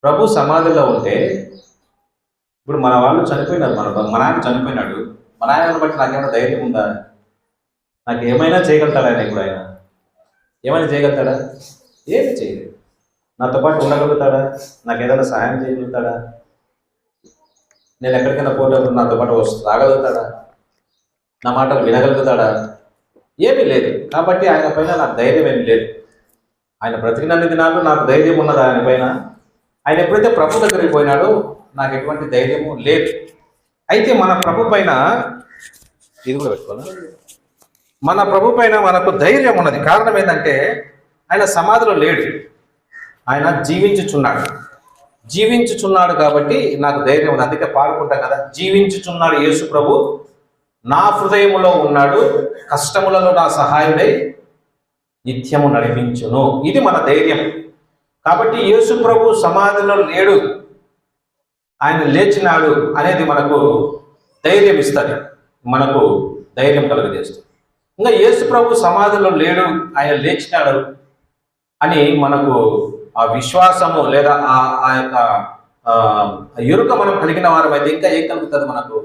ప్రభు సమాధిలో ఉంటే ఇప్పుడు మన వాళ్ళు చనిపోయినారు, మా నాయన చనిపోయినాడు. మా నాయనను బట్టి నాకేమైనా ధైర్యం ఉందా? నాకు ఏమైనా చేయగలుగుతాడా ఆయన? ఇప్పుడు ఆయన ఏమైనా చేయగలుగుతాడా? ఏమి చేయలేదు. నాతో పాటు ఉండగలుగుతాడా? నాకు ఏదైనా సహాయం చేయగలుగుతాడా? నేను ఎక్కడికైనా పోయేటప్పుడు నాతో పాటు రాగలుగుతాడా? నా మాటలు వినగలుగుతాడా? ఏమీ లేదు. కాబట్టి ఆయన పైన నాకు ధైర్యం ఏమి లేదు. ఆయన బ్రతికినన్ని దినాలు నాకు ధైర్యం ఉన్నది ఆయన పైన. ఆయన ఎప్పుడైతే ప్రభు దగ్గరికి పోయినాడో నాకు ఎటువంటి ధైర్యము లేదు. అయితే మన ప్రభు పైన ఇది కూడా పెట్టుకోవాలి. మన ప్రభు పైన మనకు ధైర్యం ఉన్నది. కారణం ఏంటంటే ఆయన సమాధిలో లేడు, ఆయన జీవించుచున్నాడు కాబట్టి నాకు ధైర్యం ఉంది. అందుకే పాడుకుంటాం కదా, జీవించుచున్నాడు యేసు ప్రభు, నా హృదయములో ఉన్నాడు, కష్టములలో నా సహాయుడై నిత్యము నడిపించును. ఇది మన ధైర్యం. కాబట్టి యేసు ప్రభు సమాధిలో లేడు, ఆయన లేచినాడు అనేది మనకు ధైర్యం ఇస్తుంది, మనకు ధైర్యం కలుగజేస్తుంది. ఇంకా యేసు ప్రభు సమాధిలో లేడు, ఆయన లేచినాడు అని మనకు ఆ విశ్వాసము లేదా ఆ యొక్క ఎరుక మనం కలిగిన వారం అయితే ఇంకా ఏం కలుగుతుంది? మనకు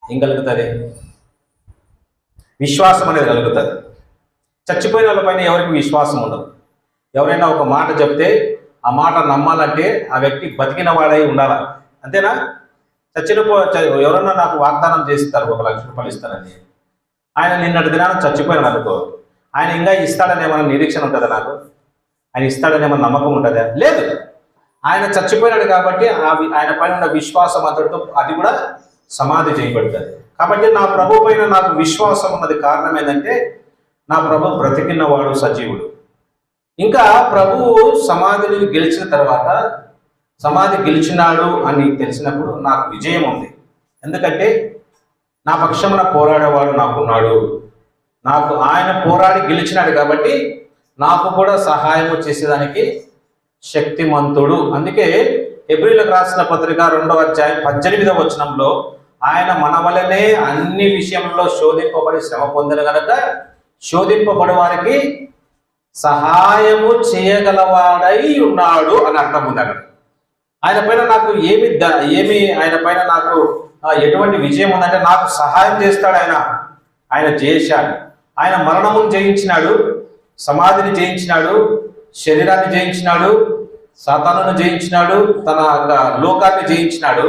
ఏం కలుగుతుంది? విశ్వాసం అనేది కలుగుతుంది. చచ్చిపోయిన వాళ్ళపైన ఎవరికి విశ్వాసం ఉండదు. ఎవరైనా ఒక మాట చెప్తే ఆ మాట నమ్మాలంటే ఆ వ్యక్తి బతికిన వాడై ఉండాలి, అంతేనా? ఎవరన్నా నాకు వాగ్దానం చేస్తారు 1 లక్ష రూపాయలు ఇస్తానని, ఆయన నిన్నటి దినాన చచ్చిపోయినాడు అనుకో, ఆయన ఇంకా ఇస్తాడని ఏమైనా నిరీక్షణ ఉంటుందా? నాకు ఆయన ఇస్తాడని ఏమైనా నమ్మకం ఉంటుందా? లేదు. ఆయన చచ్చిపోయినాడు కాబట్టి ఆయన పైన ఉన్న విశ్వాసం అంతటితో అది కూడా సమాధి చేయబడుతుంది. కాబట్టి నా ప్రభు పైన నాకు విశ్వాసం ఉన్నది. కారణం ఏంటంటే నా ప్రభు బ్రతికిన వాడు, సజీవుడు. ఇంకా ప్రభువు సమాధిని గెలిచిన తర్వాత, సమాధి గెలిచినాడు అని తెలిసినప్పుడు నాకు విజయం ఉంది. ఎందుకంటే నా పక్షమున పోరాడేవాడు నాకున్నాడు. నాకు ఆయన పోరాడి గెలిచినాడు కాబట్టి నాకు కూడా సహాయం చేసేదానికి శక్తిమంతుడు. అందుకే హెబ్రీయులకు రాసిన పత్రిక 2వ అధ్యాయం 18వ వచనంలో ఆయన మన వలనే అన్ని విషయంలో శోధింపబడి శ్రమ పొందిన గనక శోధింపబడి వారికి సహాయము చేయగలవాడై ఉన్నాడు అని అర్థం ఉంది అక్కడ. ఆయన పైన నాకు ఏమి ఆయన పైన నాకు ఎటువంటి విజయం ఉందంటే నాకు సహాయం చేస్తాడు ఆయన చేశాడు. ఆయన మరణమును జయించినాడు, సమాధిని జయించినాడు, శరీరాన్ని జయించినాడు, సాతానును జయించినాడు, తన లోకాన్ని జయించినాడు.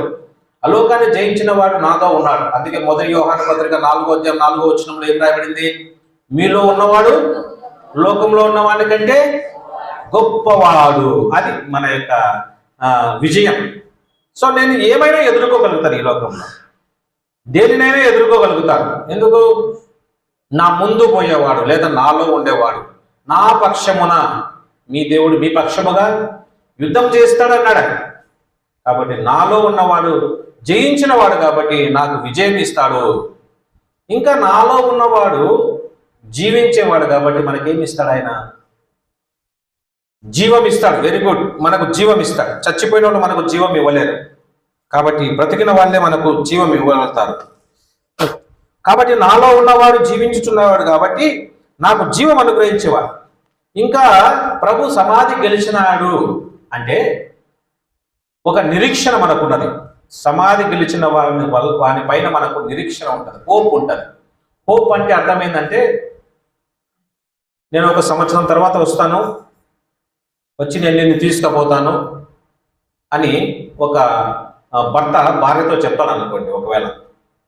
అలోకాన్ని జయించిన వాడు నాతో ఉన్నాడు. అందుకే మొదటి యోహాను పత్రిక 4వ అధ్యాయం 4వ వచనంలో ఏం రాయబడింది? మీలో ఉన్నవాడు లోకంలో ఉన్నవాడి కంటే గొప్పవాడు. అది మన యొక్క విజయం. సో నేను ఏమైనా ఎదుర్కోగలుగుతాను ఈ లోకంలో, దేనినైనా ఎదుర్కోగలుగుతాను. ఎందుకు? నా ముందు పోయేవాడు లేదా నాలో ఉండేవాడు నా పక్షమున, మీ దేవుడు మీ పక్షముగా యుద్ధం చేస్తాడన్నాడు. కాబట్టి నాలో ఉన్నవాడు జయించిన వాడు కాబట్టి నాకు విజయం ఇస్తాడు. ఇంకా నాలో ఉన్నవాడు జీవించేవాడు కాబట్టి మనకేమి ఇస్తాడు? ఆయన జీవం ఇస్తాడు. వెరీ గుడ్, మనకు జీవం ఇస్తాడు. చచ్చిపోయిన వాళ్ళు మనకు జీవం ఇవ్వలేరు, కాబట్టి బ్రతికిన వాళ్ళే మనకు జీవం ఇవ్వగలుగుతారు. కాబట్టి నాలో ఉన్నవాడు జీవించుచున్నవాడు కాబట్టి నాకు జీవం అనుగ్రహించేవాడు. ఇంకా ప్రభు సమాధి గెలిచినాడు అంటే ఒక నిరీక్షణ మనకున్నది. సమాధి గెలిచిన వాని పైన మనకు నిరీక్షణ ఉంటుంది, హోప్ ఉంటుంది. హోప్ అంటే అర్థమైందంటే నేను 1 సంవత్సరం తర్వాత వస్తాను, వచ్చి నేను నిన్ను తీసుకుపోతాను అని ఒక భర్త భార్యతో చెప్తాను అనుకోండి. ఒకవేళ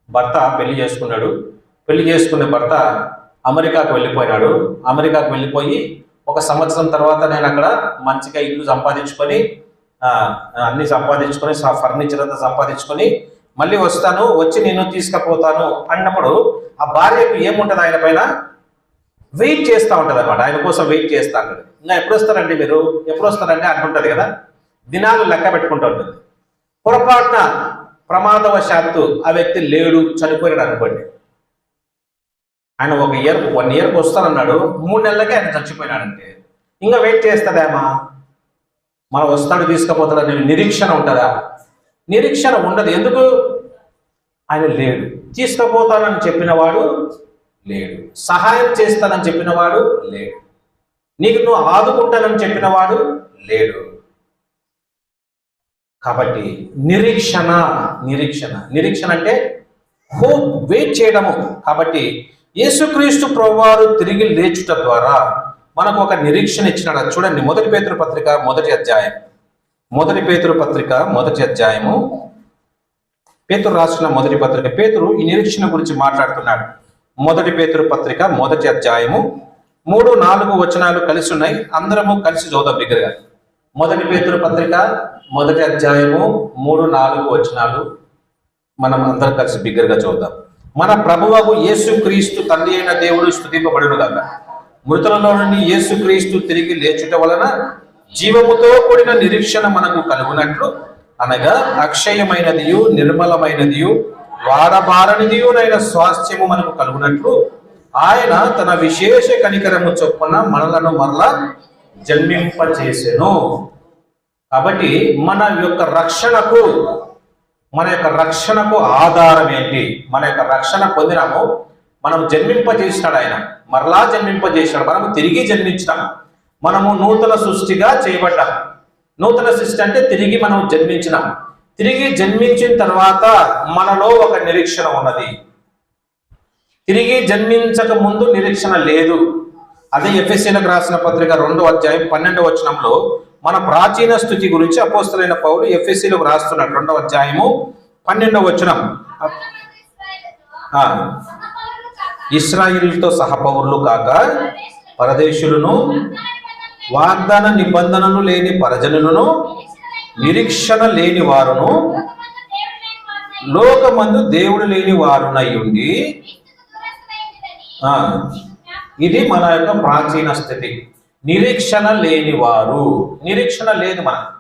భర్త పెళ్లి చేసుకునే భర్త అమెరికాకు వెళ్ళిపోయినాడు. అమెరికాకు వెళ్ళిపోయి 1 సంవత్సరం తర్వాత నేను అక్కడ మంచిగా ఇల్లు సంపాదించుకొని అన్ని సంపాదించుకొని ఫర్నిచర్ అంతా సంపాదించుకొని మళ్ళీ వస్తాను, వచ్చి నిన్ను తీసుకుపోతాను అన్నప్పుడు ఆ భార్యకు ఏముంటుంది? ఆయన పైన వెయిట్ చేస్తూ ఉంటుంది అనమాట. ఆయన కోసం వెయిట్ చేస్తూ ఉంటుంది. ఇంకా ఎప్పుడు వస్తారండి మీరు, ఎప్పుడు వస్తారండి అంటుంటుంది కదా, దినాలు లెక్క పెట్టుకుంటూ ఉంటుంది. పొరపాటున ప్రమాదవశాత్తు ఆ వ్యక్తి లేడు, చనిపోయాడు అనుకోండి. ఆయన 1 ఇయర్కి వస్తానన్నాడు, 3 నెలలకే ఆయన చచ్చిపోయినాడంటే ఇంకా వెయిట్ చేస్తుందేమా? మనం వస్తాడు తీసుకుపోతాడని నిరీక్షణ ఉంటుందా? నిరీక్షణ ఉండదు. ఎందుకు? ఆయన లేడు. తీసుకుపోతానని చెప్పినవాడు లేడు, సహాయం చేస్తానని చెప్పినవాడు లేడు, నీకు నువ్వు ఆదుకుంటానని చెప్పినవాడు లేడు. కాబట్టి నిరీక్షణ నిరీక్షణ నిరీక్షణ అంటే హోప్, వెయిట్ చేయడము. కాబట్టి యేసుక్రీస్తు ప్రభువారు తిరిగి లేచుట ద్వారా మనకు ఒక నిరీక్షణ ఇచ్చినాడు. చూడండి, మొదటి పేతురు పత్రిక మొదటి అధ్యాయము, పేతురు రాసిన మొదటి పత్రిక. పేతురు ఈ నిరీక్షణ గురించి మాట్లాడుతున్నాడు. మొదటి పేతురు పత్రిక మొదటి అధ్యాయము 3-4 వచనాలు కలిసి ఉన్నాయి. అందరము కలిసి చదువుదాం బిగ్గరగా. మొదటి పేతురు పత్రిక మొదటి అధ్యాయము 3-4 వచనాలు మనం అందరం కలిసి బిగ్గరగా చదువుదాం. మన ప్రభువగు యేసుక్రీస్తు తండ్రి అయిన దేవుడు స్తుతింపబడును గాక. మృతులలో నుండి యేసుక్రీస్తు తిరిగి లేచుట వలన జీవముతో కూడిన నిరీక్షణ మనకు కలుగునట్లు, అనగా అక్షయమైనదియు నిర్మలమైనదియు వాడబారనిదియునైన స్వాస్థ్యము మనకు కలుగునట్లు ఆయన తన విశేష కనికరము చొప్పున మనలను మరలా జన్మింపచేసెను. కాబట్టి మన యొక్క రక్షణకు ఆధారం ఏంటి? మన యొక్క రక్షణ పొందినాము, మనం జన్మింపజేసినాడు ఆయన, మరలా జన్మింపజేసినాడు, మనము తిరిగి జన్మించినాం, మనము నూతన సృష్టిగా చేయబడ్డాం. నూతన సృష్టి అంటే తిరిగి మనం జన్మించినాం. తిరిగి జన్మించిన తర్వాత మనలో ఒక నిరీక్షణ ఉన్నది. తిరిగి జన్మించక ముందు నిరీక్షణ లేదు. అదే ఎఫెసీయులకు రాసిన పత్రిక 2వ అధ్యాయం 12వ వచనంలో మన ప్రాచీన స్థితి గురించి అపోస్తలుడైన పౌలు ఎఫెసీయులకు రాస్తున్నాడు. 2వ అధ్యాయము 12వ వచనం. ఇశ్రాయేలుతో సహపౌరులు కాక పరదేశులను, వాగ్దాన నిబంధనలు లేని పరజనులను, నిరీక్షణ లేని వారును, లోకమందు దేవుడు లేని వారునై ఉండి, ఇది మన యొక్క ప్రాచీన స్థితి. నిరీక్షణ లేని వారు, నిరీక్షణ లేదు. మనకు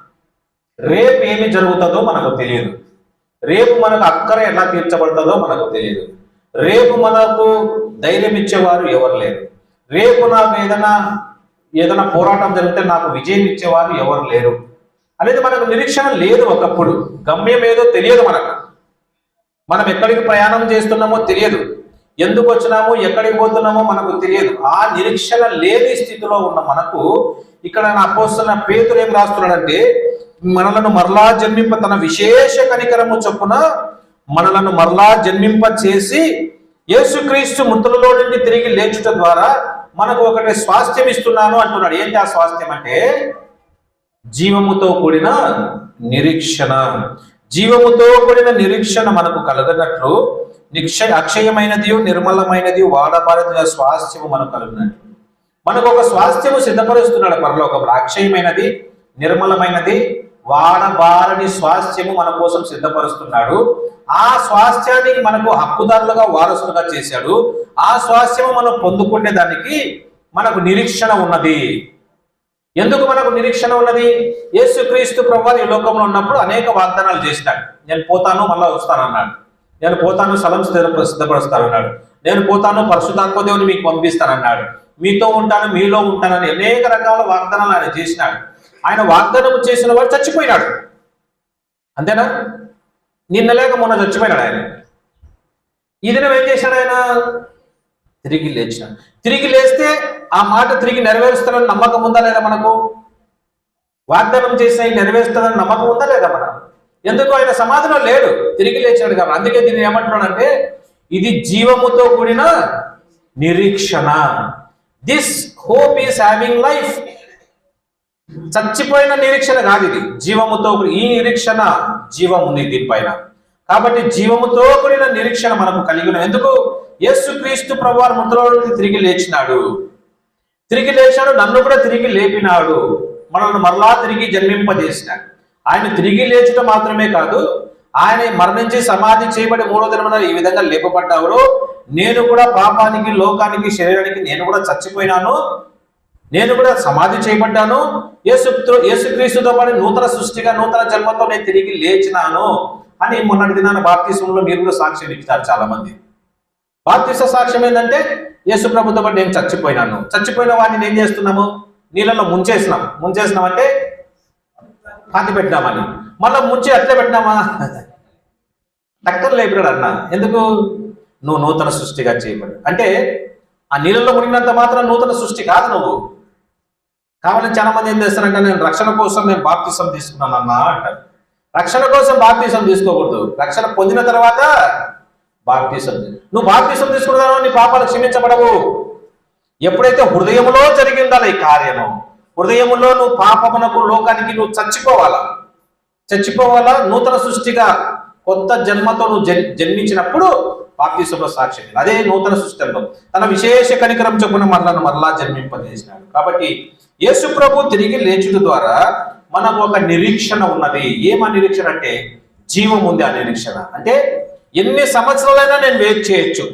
రేపు ఏమి జరుగుతుందో మనకు తెలియదు. రేపు మనకు అక్కర ఎలా తీర్చబడుతుందో మనకు తెలియదు. రేపు మనకు ధైర్యం ఇచ్చేవారు ఎవరు లేరు. రేపు నాకు ఏదైనా పోరాటం జరిగితే నాకు విజయం ఇచ్చేవారు ఎవరు లేరు అనేది మనకు నిరీక్షణ లేదు. ఒకప్పుడు గమ్యం ఏదో తెలియదు మనకు. మనం ఎక్కడికి ప్రయాణం చేస్తున్నామో తెలియదు, ఎందుకు వచ్చినామో ఎక్కడికి పోతున్నామో మనకు తెలియదు. ఆ నిరీక్షణ లేని స్థితిలో ఉన్న మనకు ఇక్కడ అపోస్తలుడైన పేతురు ఏం రాస్తున్నాడంటే, మనలను మరలా జన్మింప, తన విశేష కనికరము చొప్పున మనలను మరలా జన్మింప చేసి యేసుక్రీస్తు మృతులలో నుండి తిరిగి లేచుట ద్వారా మనకు ఒకటి స్వాస్థ్యం ఇస్తున్నాను అంటున్నాడు. ఏంటి ఆ స్వాస్థ్యం అంటే? జీవముతో కూడిన నిరీక్షణ. జీవముతో కూడిన నిరీక్షణ మనకు కలగనట్లు అక్షయమైనది, నిర్మలమైనది, వాడబారది స్వాస్థ్యము మనకు కలుగునట్లు మనకు ఒక స్వాస్థ్యము సిద్ధపరుస్తున్నాడు పరలోకంలో. అక్షయమైనది, నిర్మలమైనది, వాడబారని స్వాస్థ్యము మన కోసం సిద్ధపరుస్తున్నాడు. ఆ స్వాస్థ్యానికి మనకు హక్కుదారులుగా, వారసులుగా చేశాడు. ఆ స్వాస్థ్యము మనం పొందుకునే దానికి మనకు నిరీక్షణ ఉన్నది. ఎందుకు మనకు నిరీక్షణ ఉన్నది? యేసుక్రీస్తు ప్రభువు ఈ లోకంలో ఉన్నప్పుడు అనేక వాగ్దానాలు చేసినాడు. నేను పోతాను, మళ్ళా వస్తానన్నాడు. నేను పోతాను, స్థలం సిద్ధపరుస్తానన్నాడు. నేను పోతాను, పరిశుద్ధాత్మ దేవుని మీకు పంపిస్తానన్నాడు. మీతో ఉంటాను, మీలో ఉంటానని అనేక రకాల వాగ్దానాలు ఆయన చేసినాడు. ఆయన వాగ్దానం చేసిన వాడు చచ్చిపోయినాడు. అంతేనా? నిన్న లేక మొన్న చచ్చిపోయినాడు ఆయన. ఈ దినం ఏం చేశాడు ఆయన? తిరిగి లేచినాడు. తిరిగి లేస్తే ఆ మాట తిరిగి నెరవేరుస్తానని నమ్మకం ఉందా లేదా మనకు? వాగ్దానం చేసిన నెరవేరుస్తానని నమ్మకం ఉందా లేదా మనకు? ఎందుకు? ఆయన సమాధిలో లేడు, తిరిగి లేచాడు కాబట్టి. అందుకే దీన్ని ఏమంటున్నాడంటే, ఇది జీవముతో కూడిన నిరీక్షణ. This hope is having life. చచ్చిపోయిన నిరీక్షణ కాదు ఇది, జీవముతో. ఈ నిరీక్షణ జీవం ఉంది దీనిపైన. కాబట్టి జీవముతో కూడిన నిరీక్షణ మనకు కలిగిన. ఎందుకు? యేసుక్రీస్తు ప్రభువు మృతులలో నుండి తిరిగి లేచినాడు. తిరిగి లేచాడు, నన్ను కూడా తిరిగి లేపినాడు, మనల్ని మరలా తిరిగి జన్మింపజేసినాడు. ఆయన తిరిగి లేచుట మాత్రమే కాదు, ఆయన మరణించి సమాధి చేయబడి 3వ దినమున ఈ విధంగా లేపబడ్డాడు. నేను కూడా పాపానికి, లోకానికి, శరీరానికి నేను కూడా చచ్చిపోయినాను, నేను కూడా సమాధి చేయబడ్డాను. యేసుక్రీస్తుతో పాటు నూతన సృష్టిగా, నూతన జన్మతో నేను తిరిగి లేచినాను అని మొన్నటి దినాన బాప్తిసంలో మీరు కూడా సాక్ష్యం ఇచ్చారు చాలా మంది. బాప్తిస సాక్ష్యం ఏంటంటే, యేసు ప్రభుతో పాటు నేను చచ్చిపోయినాను. చచ్చిపోయిన వాడిని ఏం చేస్తున్నాము? నీళ్ళలో ముంచేసినాం అంటే పాతి పెట్టినామని. మళ్ళీ ముంచి అట్లే పెట్టినామా? టక్కర్ లేపినాడు అన్న. ఎందుకు? నువ్వు నూతన సృష్టిగా చేయబడి. అంటే ఆ నీళ్ళలో మునిగినంత మాత్రం నూతన సృష్టి కాదు నువ్వు. కావాలని చాలా మంది ఏం చేస్తారంటే, నేను రక్షణ కోసం నేను బాప్తిసం తీసుకున్నాను అన్నా అంటారు. రక్షణ కోసం బాప్తీసం తీసుకోకూడదు, రక్షణ పొందిన తర్వాత బాప్తీసం. నువ్వు బాప్తీసం తీసుకున్న నీ పాపాలు క్షమించబడవు. ఎప్పుడైతే హృదయములో జరిగిందా ఈ కార్యము, హృదయములో నువ్వు పాపమునకు లోకానికి నువ్వు చచ్చిపోవాలా, నూతన సృష్టిగా కొత్త జన్మతో నువ్వు జన్మించినప్పుడు బాప్తీసంలో సాక్ష్యం. అదే నూతన సృష్టిలో తన విశేష కనికరం చొప్పున మరలా జన్మింపజేసినాడు. కాబట్టి యేసు ప్రభు తిరిగి లేచుట ద్వారా మనకు ఒక నిరీక్షణ ఉన్నది. ఏమా నిరీక్షణ అంటే జీవం ఉంది. ఆ నిరీక్షణ అంటే ఎన్ని సంవత్సరాలైనా నేను వెయిట్ చేయొచ్చు,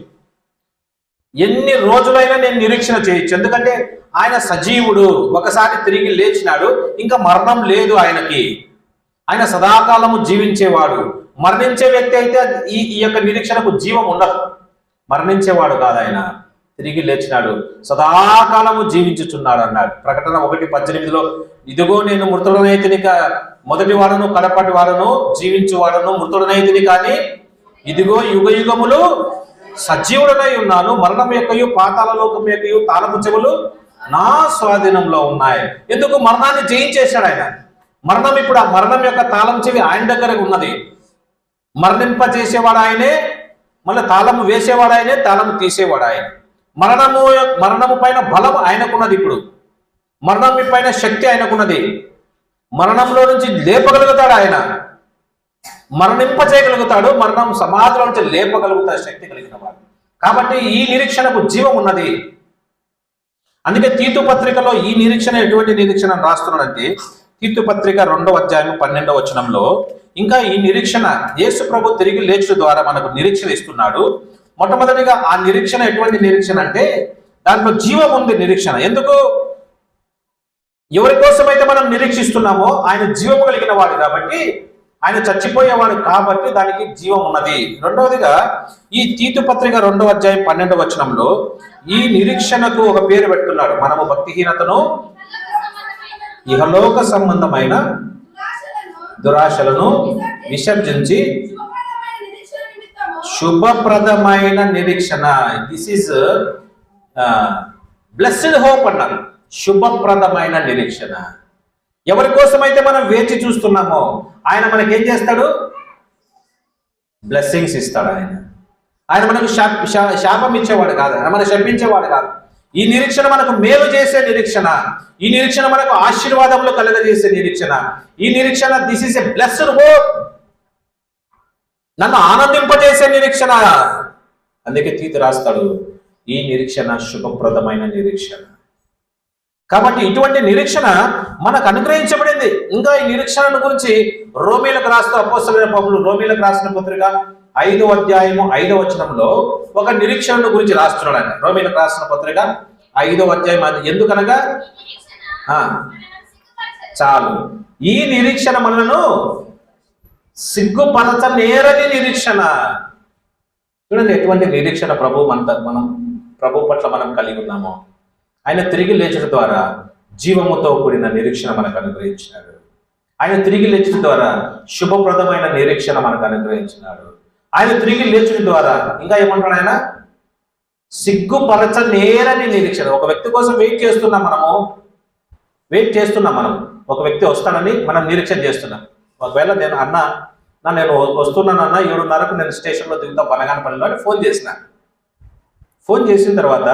ఎన్ని రోజులైనా నేను నిరీక్షణ చేయొచ్చు. ఎందుకంటే ఆయన సజీవుడు, ఒకసారి తిరిగి లేచినాడు, ఇంకా మరణం లేదు ఆయనకి. ఆయన సదాకాలము జీవించేవాడు. మరణించే వ్యక్తి అయితే ఈ యొక్క నిరీక్షణకు జీవం ఉండదు. మరణించేవాడు కాదు ఆయన, తిరిగి లేచినాడు, సదాకాలము జీవించుచున్నాడు అన్నాడు. ప్రకటన 1:18 ఇదిగో నేను మృతుడనైతిని, మొదటి వాడను కడపటి వాడను జీవించువాడను మృతుడనైతిని, కానీ ఇదిగో యుగ యుగములు సజీవుడనై ఉన్నాను. మరణం యొక్కయు పాతాళ లోకం యొక్కయు తాళపు చెవులు నా స్వాధీనంలో ఉన్నాయి. ఎందుకు? మరణాన్ని జయించేశాడు ఆయన. మరణం ఇప్పుడు ఆ మరణం యొక్క తాళం చెవి ఆయన దగ్గర ఉన్నది. మరణింప చేసేవాడు ఆయనే, మళ్ళీ తాళము వేసేవాడు ఆయనే, తాళము తీసేవాడు ఆయన. మరణము పైన బలం ఆయనకున్నది. ఇప్పుడు మరణం పైన శక్తి ఆయనకున్నది. మరణంలో నుంచి లేపగలుగుతాడు ఆయన, మరణింప చేయగలుగుతాడు, మరణం సమాధిలో నుంచి లేపగలుగుతాడు శక్తి కలిగిన వాడు. కాబట్టి ఈ నిరీక్షణకు జీవం ఉన్నది. అందుకే తీతు పత్రికలో ఈ నిరీక్షణ ఎటువంటి నిరీక్షణ రాస్తున్నాడంటే, తీతు పత్రిక 2వ అధ్యాయం 12వ వచనంలో ఇంకా ఈ నిరీక్షణ యేసు ప్రభు తిరిగి లేచుట ద్వారా మనకు నిరీక్షణ ఇస్తున్నాడు. మొట్టమొదటిగా ఆ నిరీక్షణ ఎటువంటి నిరీక్షణ అంటే దాంట్లో జీవం ఉంది నిరీక్షణ. ఎందుకు? ఎవరి కోసమైతే మనం నిరీక్షిస్తున్నామో ఆయన జీవం కలిగిన వాడు కాబట్టి, ఆయన చచ్చిపోయేవాడు కాబట్టి దానికి జీవం ఉన్నది. రెండవదిగా ఈ తీతు పత్రిక 2వ అధ్యాయం 12వ వచనంలో ఈ నిరీక్షణకు ఒక పేరు పెడుతున్నాడు. మనము భక్తిహీనతను, ఇహలోక సంబంధమైన దురాశలను విసర్జించి శుభప్రదమైన నిరీక్షణ, దిస్ ఈజ్ బ్లెస్డ్ హోప్ అన్నారు. శుభప్రదమైన నిరీక్షణ. ఎవరి కోసమైతే మనం వేచి చూస్తున్నామో ఆయన మనకేం చేస్తాడు? బ్లెస్సింగ్స్ ఇస్తాడు. ఆయన మనకు శాపం ఇచ్చేవాడు కాదు, ఆయన మనకు శపించేవాడు కాదు. ఈ నిరీక్షణ మనకు మేలు చేసే నిరీక్షణ, ఈ నిరీక్షణ మనకు ఆశీర్వాదములు కలగజేసే నిరీక్షణ. ఈ నిరీక్షణ this is a blessed hope, నన్ను ఆనందింపజేసే నిరీక్షణ. అందుకే తీతు రాస్తాడు, ఈ నిరీక్షణ శుభప్రదమైన నిరీక్షణ. కాబట్టి ఇటువంటి నిరీక్షణ మనకు అనుగ్రహించబడింది. ఇంకా ఈ నిరీక్షణ గురించి రోమీలకు రాస్తూ అపోస్తలుడైన పౌలు రోమీలకు రాసిన పత్రిక 5వ అధ్యాయము 5వ వచనంలో ఒక నిరీక్షణ గురించి రాస్తున్నాడు ఆయన. రోమీలకు రాసిన పత్రిక 5వ అధ్యాయం. అది ఎందుకనగా చాలు ఈ నిరీక్షణ మనను సిగ్గుపరచనేరని నిరీక్షణ. చూడండి ఎటువంటి నిరీక్షణ మనం ప్రభు పట్ల మనం కలిగి ఉన్నామో. ఆయన తిరిగి లేచడం ద్వారా జీవముతో కూడిన నిరీక్షణ మనకు అనుగ్రహించినాడు. ఆయన తిరిగి లేచడం ద్వారా శుభప్రదమైన నిరీక్షణ మనకు అనుగ్రహించినాడు. ఆయన తిరిగి లేచడం ద్వారా ఇంకా ఏమంటాడు ఆయన? సిగ్గుపరచనేరని నిరీక్షణ. ఒక వ్యక్తి కోసం వెయిట్ చేస్తున్నాం మనం. ఒక వ్యక్తి వస్తానని మనం నిరీక్షణ చేస్తున్నాం. ఒకవేళ నేను వస్తున్నాను అన్న 7:30కు నేను స్టేషన్లో దిగుతా బనగానపల్లిలో అని ఫోన్ చేసిన తర్వాత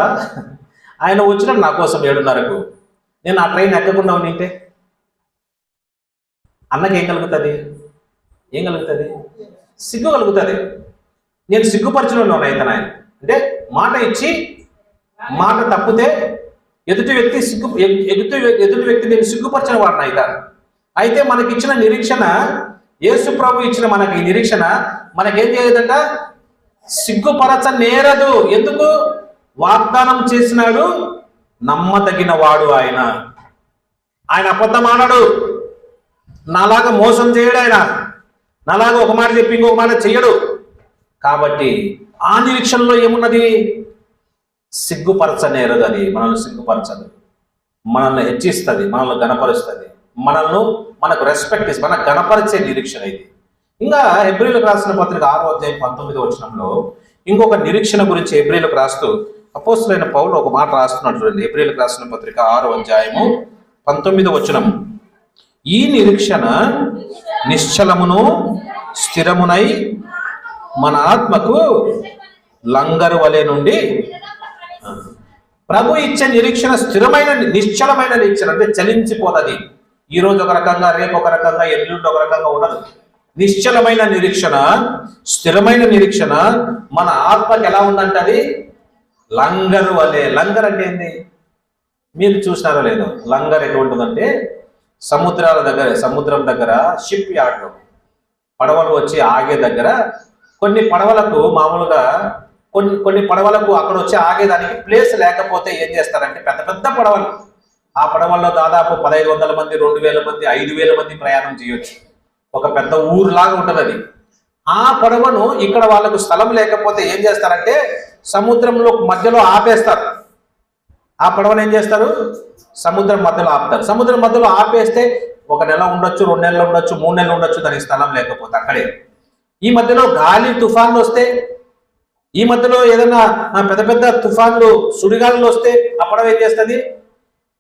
ఆయన వచ్చినాడు నా కోసం 7:30కు. నేను ఆ ట్రైన్ ఎక్కకుండా ఉంటే అన్నకి ఏం కలుగుతుంది? సిగ్గు కలుగుతుంది. నేను సిగ్గుపరచులో ఉన్నాను అయితే ఆయన అంటే మాట ఇచ్చి మాట తప్పితే ఎదుటి వ్యక్తి నేను సిగ్గుపరచిన వాడిని అయితే మనకిచ్చిన నిరీక్షణ, యేసు ప్రభు ఇచ్చిన మనకి ఈ నిరీక్షణ మనకేం చేయదంట? సిగ్గుపరచనేరదు. ఎందుకు? వాగ్దానం చేసినాడు, నమ్మదగిన వాడు ఆయన అబద్ధం ఆనడు. నాలాగా మోసం చేయడు ఆయన, నాలాగా ఒక మాట చెప్పి ఇంకొక మాట చెయ్యడు. కాబట్టి ఆ నిరీక్షణలో ఏమున్నది? సిగ్గుపరచనేరదు. అది మనల్ని సిగ్గుపరచదు, మనల్ని హెచ్చిస్తుంది, మనల్ని గణపరుస్తుంది, మనకు రెస్పెక్ట్ ఇస్తుంది, మనకు గణపరిచే నిరీక్షణ ఇది. ఇంకా హెబ్రీలకు రాసిన పత్రిక 6వ అధ్యాయం 19వ వచనంలో ఇంకొక నిరీక్షణ గురించి హెబ్రీలకు రాస్తూ అపోస్తలుడైన పౌలు ఒక మాట రాస్తున్నాడు. చూడండి, హెబ్రీలకు రాసిన పత్రిక 6వ అధ్యాయము 19వ వచనం. ఈ నిరీక్షణ నిశ్చలమును స్థిరమునై మన ఆత్మకు లంగరు వలె నుండి ప్రభు ఇచ్చే నిరీక్షణ స్థిరమైన నిశ్చలమైన నిరీక్షణ, అంటే చలించిపోతుంది. ఈ రోజు ఒక రకంగా, రేపు ఒక రకంగా, ఎల్లుండి ఒక రకంగా ఉండదు. నిశ్చలమైన నిరీక్షణ, స్థిరమైన నిరీక్షణ మన ఆత్మకి ఎలా ఉందంటే అది లంగరు వలె. లంగర్ అంటే ఏంది మీరు చూసినారో లేదో? లంగర్ ఎటువంటిదంటే సముద్రం దగ్గర షిప్ యార్డ్, పడవలు వచ్చి ఆగే దగ్గర కొన్ని పడవలకు మామూలుగా కొన్ని పడవలకు అక్కడ వచ్చి ఆగేదానికి ప్లేస్ లేకపోతే ఏం చేస్తారంటే పెద్ద పెద్ద పడవలు, ఆ పడవల్లో దాదాపు 1500 మంది, 2000 మంది, 5000 మంది ప్రయాణం చేయొచ్చు. ఒక పెద్ద ఊరులాగా ఉంటుంది అది. ఆ పడవను ఇక్కడ వాళ్ళకు స్థలం లేకపోతే ఏం చేస్తారంటే సముద్రంలో మధ్యలో ఆపేస్తారు. ఆ పడవను ఏం చేస్తారు? సముద్రం మధ్యలో ఆపుతారు. సముద్రం మధ్యలో ఆపేస్తే 1 నెల ఉండొచ్చు, 2 నెలలు ఉండొచ్చు, 3 నెలలు ఉండొచ్చు, దానికి స్థలం లేకపోతే అక్కడే. ఈ మధ్యలో గాలి తుఫాన్లు వస్తే, ఈ మధ్యలో ఏదైనా పెద్ద పెద్ద తుఫాన్లు సుడిగాలు వస్తే ఆ పడవ ఏం చేస్తుంది?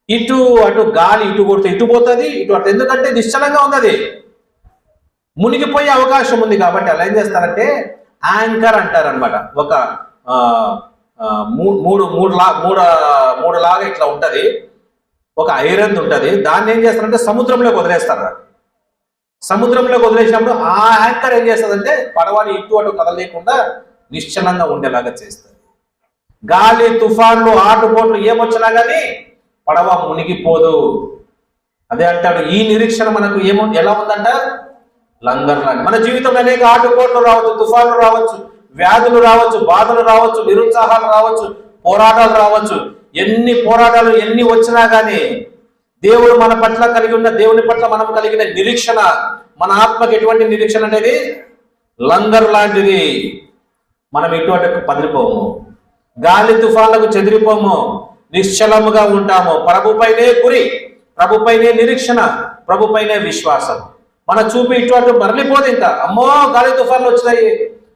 ఇటు అటు గాలి ఇటు కొడితే ఇటు పోతుంది, ఇటు అటు. ఎందుకంటే నిశ్చలంగా ఉంది, అది మునిగిపోయే అవకాశం ఉంది. కాబట్టి అలా ఏం చేస్తారంటే యాంకర్ అంటారు అనమాట. ఒక మూడు లాగా ఇట్లా ఉంటది, ఒక ఐరన్ ఉంటది. దాన్ని ఏం చేస్తారంటే సముద్రంలోకి వదిలేస్తారు. సముద్రంలోకి వదిలేసినప్పుడు ఆ యాంకర్ ఏం చేస్తుందంటే పడవని ఇటు అటు కదలేకుండా నిశ్చలంగా ఉండేలాగా చేస్తుంది. గాలి తుఫాన్లు ఆటుపోట్లు ఏమొచ్చినా కానీ పడవ మునిగిపోదు. అదే అంటాడు, ఈ నిరీక్షణ మనకు ఎలా ఉందంట? లంగర్ లాంటి. మన జీవితంలో అనేక ఆటుపోట్లు రావచ్చు, తుఫాన్లు రావచ్చు, వ్యాధులు రావచ్చు, బాధలు రావచ్చు, నిరుత్సాహాలు రావచ్చు, పోరాటాలు రావచ్చు. ఎన్ని పోరాటాలు ఎన్ని వచ్చినా కానీ దేవుడు మన పట్ల కలిగి ఉన్న, దేవుని పట్ల మనం కలిగిన నిరీక్షణ, మన ఆత్మకి ఎటువంటి నిరీక్షణ అనేది లంగర్ లాంటిది. మనం ఇటువంటి పదిలిపోము, గాలి తుఫాన్లకు చెదిరిపోము, నిశ్చలముగా ఉంటాము. ప్రభుపైనే గురి, ప్రభుపైనే నిరీక్షణ, ప్రభుపైనే విశ్వాసం. మన చూపు ఇటువంటి మరలిపోదు. ఇంకా అమ్మో గాలి తుఫాన్లు వచ్చినాయి,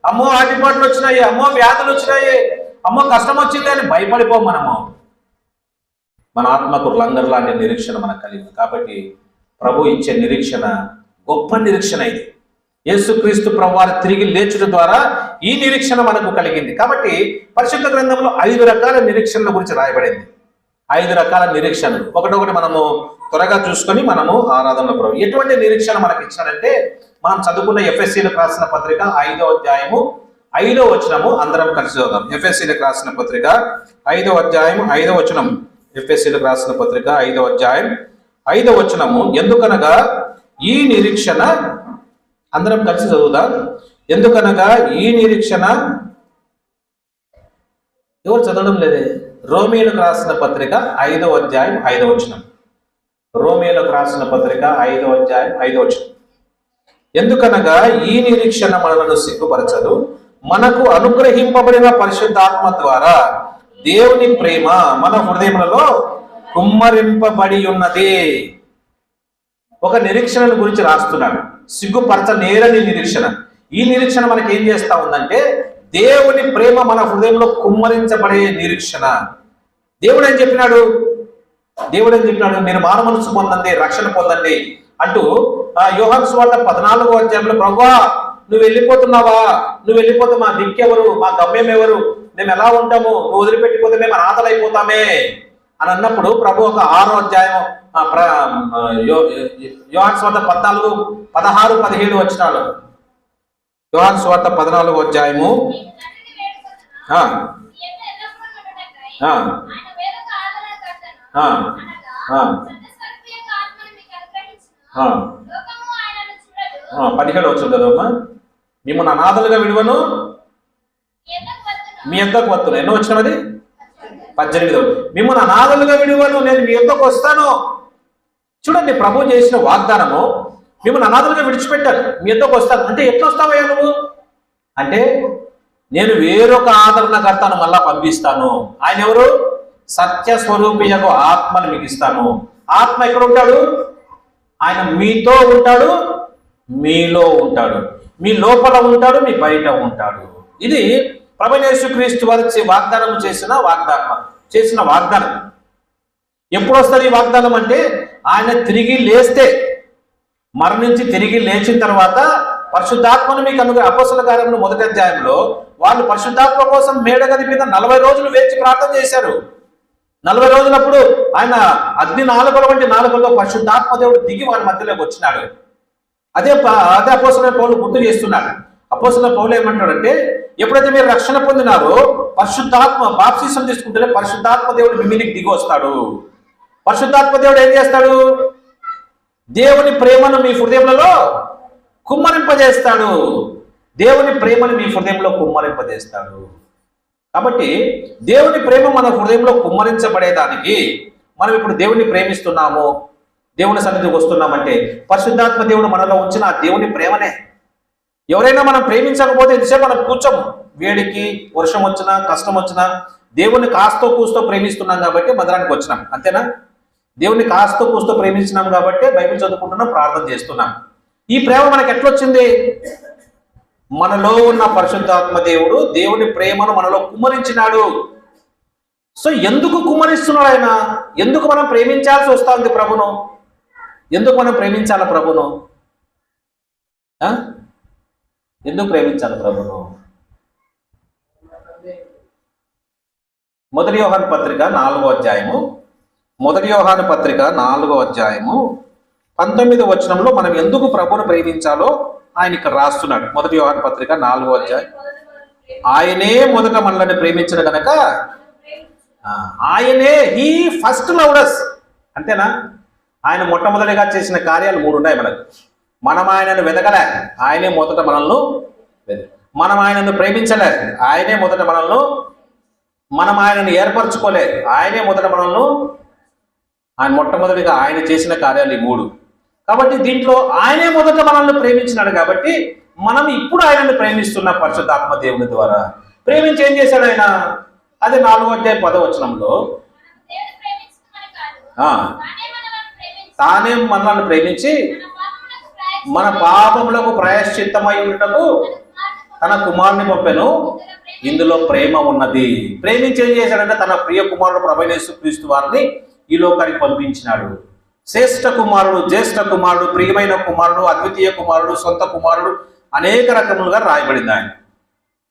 అమ్మో ఆటిపాట్లు వచ్చినాయి, అమ్మో వ్యాధులు వచ్చినాయి, అమ్మో కష్టం వచ్చింది అని భయపడిపోము. మనము మన ఆత్మకు లంగర్ లాంటి నిరీక్షణ మనకు కలిగింది. కాబట్టి ప్రభు ఇచ్చే నిరీక్షణ గొప్ప నిరీక్షణ ఇది. యేసుక్రీస్తు ప్రభువారు తిరిగి లేచుట ద్వారా ఈ నిరీక్షణ మనకు కలిగింది. కాబట్టి పరిశుద్ధ గ్రంథంలో 5 రకాల నిరీక్షణల గురించి రాయబడింది. 5 రకాల నిరీక్షణలు ఒకటొకటి మనము త్వరగా చూసుకొని మనము ఆరాధనలో ప్రభు ఎటువంటి నిరీక్షణ మనకి ఇచ్చాడంటే, మనం చదువుకున్న ఎఫ్ఎస్సీలకు రాసిన పత్రిక 5వ అధ్యాయము 5వ వచనము అందరం కలిసి చదువుదాం. ఎఫ్ఎస్సీలకు రాసిన పత్రిక 5వ అధ్యాయము 5వ వచనం. ఎఫ్ఎస్సీలకు రాసిన పత్రిక 5వ అధ్యాయం 5వ వచనము. ఎందుకనగా ఈ నిరీక్షణ, అందరం కలిసి చదువుదాం. ఎందుకనగా ఈ నిరీక్షణ, ఎవరు చదవడం లేదే? రోమీయులకు రాసిన పత్రిక 5వ అధ్యాయం 5వ వచనం. రోమీయులకు రాసిన పత్రిక 5వ అధ్యాయం 5వ వచనం. ఎందుకనగా ఈ నిరీక్షణ మనలను సిగ్గుపరచదు, మనకు అనుగ్రహింపబడిన పరిశుద్ధాత్మ ద్వారా దేవుని ప్రేమ మన హృదయములలో కుమ్మరింపబడి ఉన్నది. ఒక నిరీక్షణ గురించి రాస్తున్నాడు, సిగ్గుపరచనేరని నిరీక్షణ. ఈ నిరీక్షణ మనకి ఏం చేస్తా ఉందంటే దేవుని ప్రేమ మన హృదయంలో కుమ్మరించబడే నిరీక్షణ. దేవుడు ఏం చెప్పినాడు? మీరు మారు మనసు పొందండి, రక్షణ పొందండి అంటూ యోహాను సువార్త 14వ అధ్యాయంలో ప్రభువా నువ్వు వెళ్ళిపోతున్నావా, నువ్వు వెళ్ళిపోతే మా దిక్కెవరు, మా గమ్యం ఎవరు, మేము ఎలా ఉంటాము, నువ్వు వదిలిపెట్టిపోతే మేము అనాథలైపోతామే అని అన్నప్పుడు ప్రభు ఒక 6వ అధ్యాయం యోహాను సువార్త 14, 16, 17 వచనాలు. యోహాను సువార్త 14వ అధ్యాయము పదిహేడు వచ్చింది కదమ్మా. మిమ్మల్ని అనాథలుగా విడువను, మీ ఎంతకు వస్తున్నాను. ఎన్నో వచ్చినది? 18. మిమ్మల్ని అనాథలుగా విడువను, నేను మీ ఎంతకు వస్తాను. చూడండి, ప్రభు చేసిన వాగ్దానము, మిమ్మల్ని అనాథలుగా విడిచిపెట్టాను, మీ ఎంతకు వస్తాను. అంటే ఎట్లా వస్తావయ్యా నువ్వు అంటే, నేను వేరొక ఆదరణకర్తను మళ్ళా పంపిస్తాను. ఆయన ఎవరు? సత్య స్వరూపియకు ఆత్మను మీకు ఇస్తాను. ఆత్మ ఎక్కడ ఉంటాడు? ఆయన మీతో ఉంటాడు, మీలో ఉంటాడు, మీ లోపల ఉంటాడు, మీ బయట ఉంటాడు. ఇది ప్రభువైన యేసుక్రీస్తు వారు వాగ్దానం చేసిన వాగ్దానం. ఎప్పుడు వస్తుంది ఈ వాగ్దానం అంటే, ఆయన తిరిగి లేస్తే, మరణించి తిరిగి లేచిన తర్వాత పరిశుద్ధాత్మను మీకు అపోస్తల కార్యములు 1వ అధ్యాయంలో వాళ్ళు పరిశుద్ధాత్మ కోసం మేడగది మీద 40 రోజులు వేచి ప్రార్థన చేశారు. 40 రోజులప్పుడు ఆయన అగ్ని నాలుకల వంటి నాలుకల్లో పరిశుద్ధాత్మ దేవుడు దిగి వారి మధ్యలోకి వచ్చినాడు. అదే అపోస్తలుడైన పౌలు గుర్తు చేస్తున్నాడు. అపోస్తలుడైన పౌలు ఏమంటాడంటే, ఎప్పుడైతే మీరు రక్షణ పొందినారో పరిశుద్ధాత్మ బాప్తిసం తీసుకుంటేనే పరిశుద్ధాత్మ దేవుడు మీ మీదకి దిగి వస్తాడు. పరిశుద్ధాత్మ దేవుడు ఏం చేస్తాడు? దేవుని ప్రేమను మీ హృదయంలో కుమ్మరింపజేస్తాడు. దేవుని ప్రేమను మీ హృదయంలో కుమ్మరింపజేస్తాడు. కాబట్టి దేవుని ప్రేమ మన హృదయంలో కుమ్మరించబడేదానికి మనం ఇప్పుడు దేవుని ప్రేమిస్తున్నాము, దేవుని సన్నిధికి వస్తున్నామంటే పరిశుద్ధాత్మ దేవుడు మనలో ఉంచిన ఆ దేవుని ప్రేమనే. ఎవరైనా మనం ప్రేమించకపోతే ఇంతసేపు మనం కూర్చోము. వేడికి వర్షం వచ్చినా కష్టం వచ్చినా దేవుని కాస్తో కూస్తో ప్రేమిస్తున్నాం కాబట్టి మందిరానికి వచ్చినాం, అంతేనా? దేవుని కాస్తో కూస్తో ప్రేమించినాం కాబట్టి బైబిల్ చదువుకుంటున్నాం, ప్రార్థన చేస్తున్నాం. ఈ ప్రేమ మనకు ఎట్లొచ్చింది? మనలో ఉన్న పరిశుద్ధాత్మ దేవుడు దేవుని ప్రేమను మనలో కుమ్మరించినాడు. సో ఎందుకు కుమ్మరిస్తున్నాడు ఆయన? ఎందుకు మనం ప్రేమించాల్సి వస్తా ఉంది ప్రభును? ఎందుకు మనం ప్రేమించాలి ప్రభును? ఎందుకు ప్రేమించాలి ప్రభును? 1 యోహాను పత్రిక 4వ అధ్యాయము 1 యోహాను పత్రిక 4వ అధ్యాయము 19వ వచనంలో మనం ఎందుకు ప్రభును ప్రేమించాలో ఆయన ఇక్కడ రాస్తున్నాడు. 1 యోహాను పత్రిక 4వ అధ్యాయం. ఆయనే మొదట మనల్ని ప్రేమించిన గనక ఆయనే హీ ఫస్ట్ లవ్డ్ us, అంతేనా? ఆయన మొట్టమొదటిగా చేసిన కార్యాలు 3 ఉన్నాయి మనకు. మనం ఆయనను వెతకలే, ఆయనే మొదట మనల్ని మనం ఆయనను ప్రేమించలే, ఆయనే మొదట మనల్ని మనం ఆయనను ఏర్పరచుకోలే, ఆయనే మొదట మనల్ని ఆయన మొట్టమొదటిగా ఆయన చేసిన కార్యాలు ఈ 3. కాబట్టి దీంట్లో ఆయనే మొదట మనల్ని ప్రేమించినాడు కాబట్టి మనం ఇప్పుడు ఆయనను ప్రేమిస్తున్న పరిశుద్ధాత్మ దేవుని ద్వారా. ప్రేమించి ఏం చేశాడు ఆయన? అదే 4వ అధ్యాయం 10వ వచనంలో తానే మనల్ని ప్రేమించి మన పాపములకు ప్రాయశ్చిత్తమై ఉండటకు తన కుమారుని పంపెను, ఇందులో ప్రేమ ఉన్నది. ప్రేమించి ఏం చేశాడంటే తన ప్రియ కుమారుడు ప్రభువైన యేసుక్రీస్తు వారిని ఈ లోకానికి పంపించినాడు. శ్రేష్ఠ కుమారుడు, జ్యేష్ఠ కుమారుడు, ప్రియమైన కుమారుడు, అద్వితీయ కుమారుడు, సొంత కుమారుడు, అనేక రకములుగా రాయబడింది. ఆయన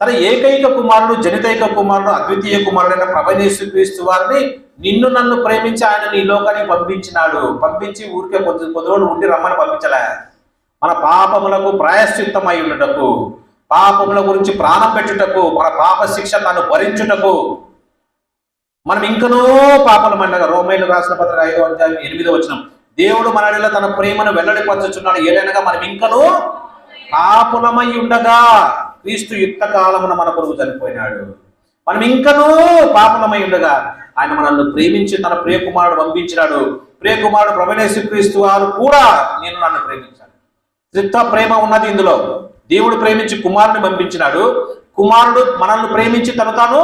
తన ఏకైక కుమారుడు, జనితైక కుమారుడు, అద్వితీయ కుమారుడైన ప్రభువైన యేసుక్రీస్తు వారిని నిన్ను నన్ను ప్రేమించి ఆయన ఈ లోకానికి పంపించినాడు. పంపించి ఊరికే కొద్ది రోజులు ఉండి రమ్మని పంపించలే. మన పాపములకు ప్రాయశ్చిత్తమై ఉండటకు, పాపముల గురించి ప్రాణం పెట్టుటకు, మన పాప శిక్ష తాను భరించుటకు. మనం ఇంకనూ పాపలమండగా రోమీయులు రాసిన పత్రిక 5వ అధ్యాయం 8వ వచనం, దేవుడు మనలో తన ప్రేమను వెల్లడిపరచుచున్నాడు, ఏదైనా మనం ఇంకనూ పాపులమై ఉండగా క్రీస్తు యుక్త కాలమున మన కొరకు చనిపోయినాడు. మనం ఇంకనూ పాపులమై ఉండగా ఆయన మనల్ని ప్రేమించి తన ప్రియకుమారుడు పంపించినాడు. ప్రియకుమారుడు ప్రభువైన యేసుక్రీస్తు వారు కూడా నేను నన్ను ప్రేమించాడు. త్రిత్వ ప్రేమ ఉన్నది ఇందులో. దేవుడు ప్రేమించి కుమారుని పంపించినాడు, కుమారుడు మనల్ని ప్రేమించి తను తాను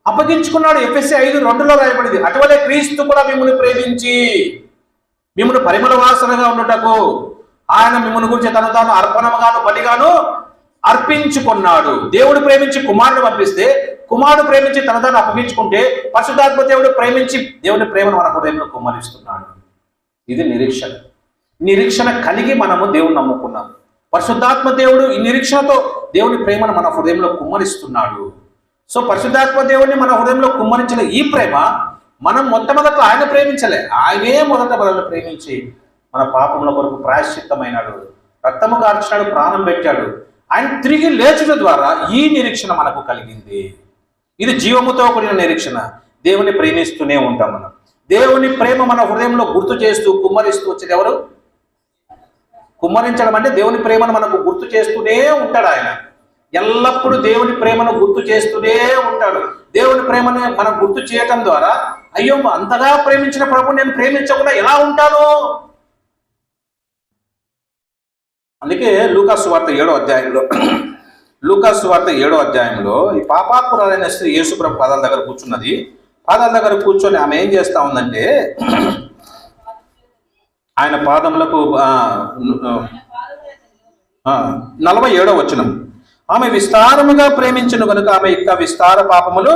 అప్పగించుకున్నాడు. ఎఫెసీ 5:2లో రాయబడింది. అటువలే క్రీస్తు కూడా మిమ్మల్ని ప్రేమించి మిమ్మల్ని పరిమళ వాసనగా ఉండటకు ఆయన మిమ్మల్ని గురించి తను తాను అర్పణముగాను బలిగాను అర్పించుకున్నాడు. దేవుడు ప్రేమించి కుమారుడు పంపిస్తే, కుమారుడు ప్రేమించి తన తాను అప్పగించుకుంటే, పరిశుద్ధాత్మ దేవుడు ప్రేమించి దేవుని ప్రేమను మన హృదయంలో కుమ్మరిస్తున్నాడు. ఇది నిరీక్షణ. నిరీక్షణ కలిగి మనము దేవుని నమ్ముకున్నాం. పరిశుద్ధాత్మ దేవుడు ఈ నిరీక్షణతో దేవుని ప్రేమను మన హృదయంలో కుమ్మరిస్తున్నాడు. సో పరిశుద్ధాత్మ దేవుడిని మన హృదయంలో కుమ్మరించిన ఈ ప్రేమ మనం మొట్టమొదట ఆయన ప్రేమించలే, ఆయనే మొదట మనల్ని ప్రేమించి మన పాపముల కొరకు ప్రాయశ్చిత్తమైనాడు, రక్తము కార్చినాడు, ప్రాణం పెట్టాడు. ఆయన తిరిగి లేచుట ద్వారా ఈ నిరీక్షణ మనకు కలిగింది. ఇది జీవముతో కూడిన నిరీక్షణ. దేవుని ప్రేమిస్తూనే ఉంటాం మనం. దేవుని ప్రేమ మన హృదయంలో గుర్తు చేస్తూ కుమ్మరిస్తూ వచ్చేది ఎవరు? కుమ్మరించడం అంటే దేవుని ప్రేమను మనకు గుర్తు చేస్తూనే ఉంటాడు. ఆయన ఎల్లప్పుడూ దేవుని ప్రేమను గుర్తు చేస్తూనే ఉంటాడు. దేవుని ప్రేమను మనం గుర్తు చేయటం ద్వారా అయ్యో అంతగా ప్రేమించిన ప్రభు నేను ప్రేమించకుండా ఎలా ఉంటాను? అందుకే లూకాసు వార్త 7వ అధ్యాయంలో లూకాసు వార్త 7వ అధ్యాయంలో ఈ పాపాత్మురాలైన స్త్రీ యేసు ప్రభు పాదాల దగ్గర కూర్చున్నది. పాదాల దగ్గర కూర్చొని ఆమె ఏం చేస్తా ఉందంటే ఆయన పాదములకు 47వ వచనం, ఆమె విస్తారముగా ప్రేమించును కనుక ఆమె యొక్క విస్తార పాపములు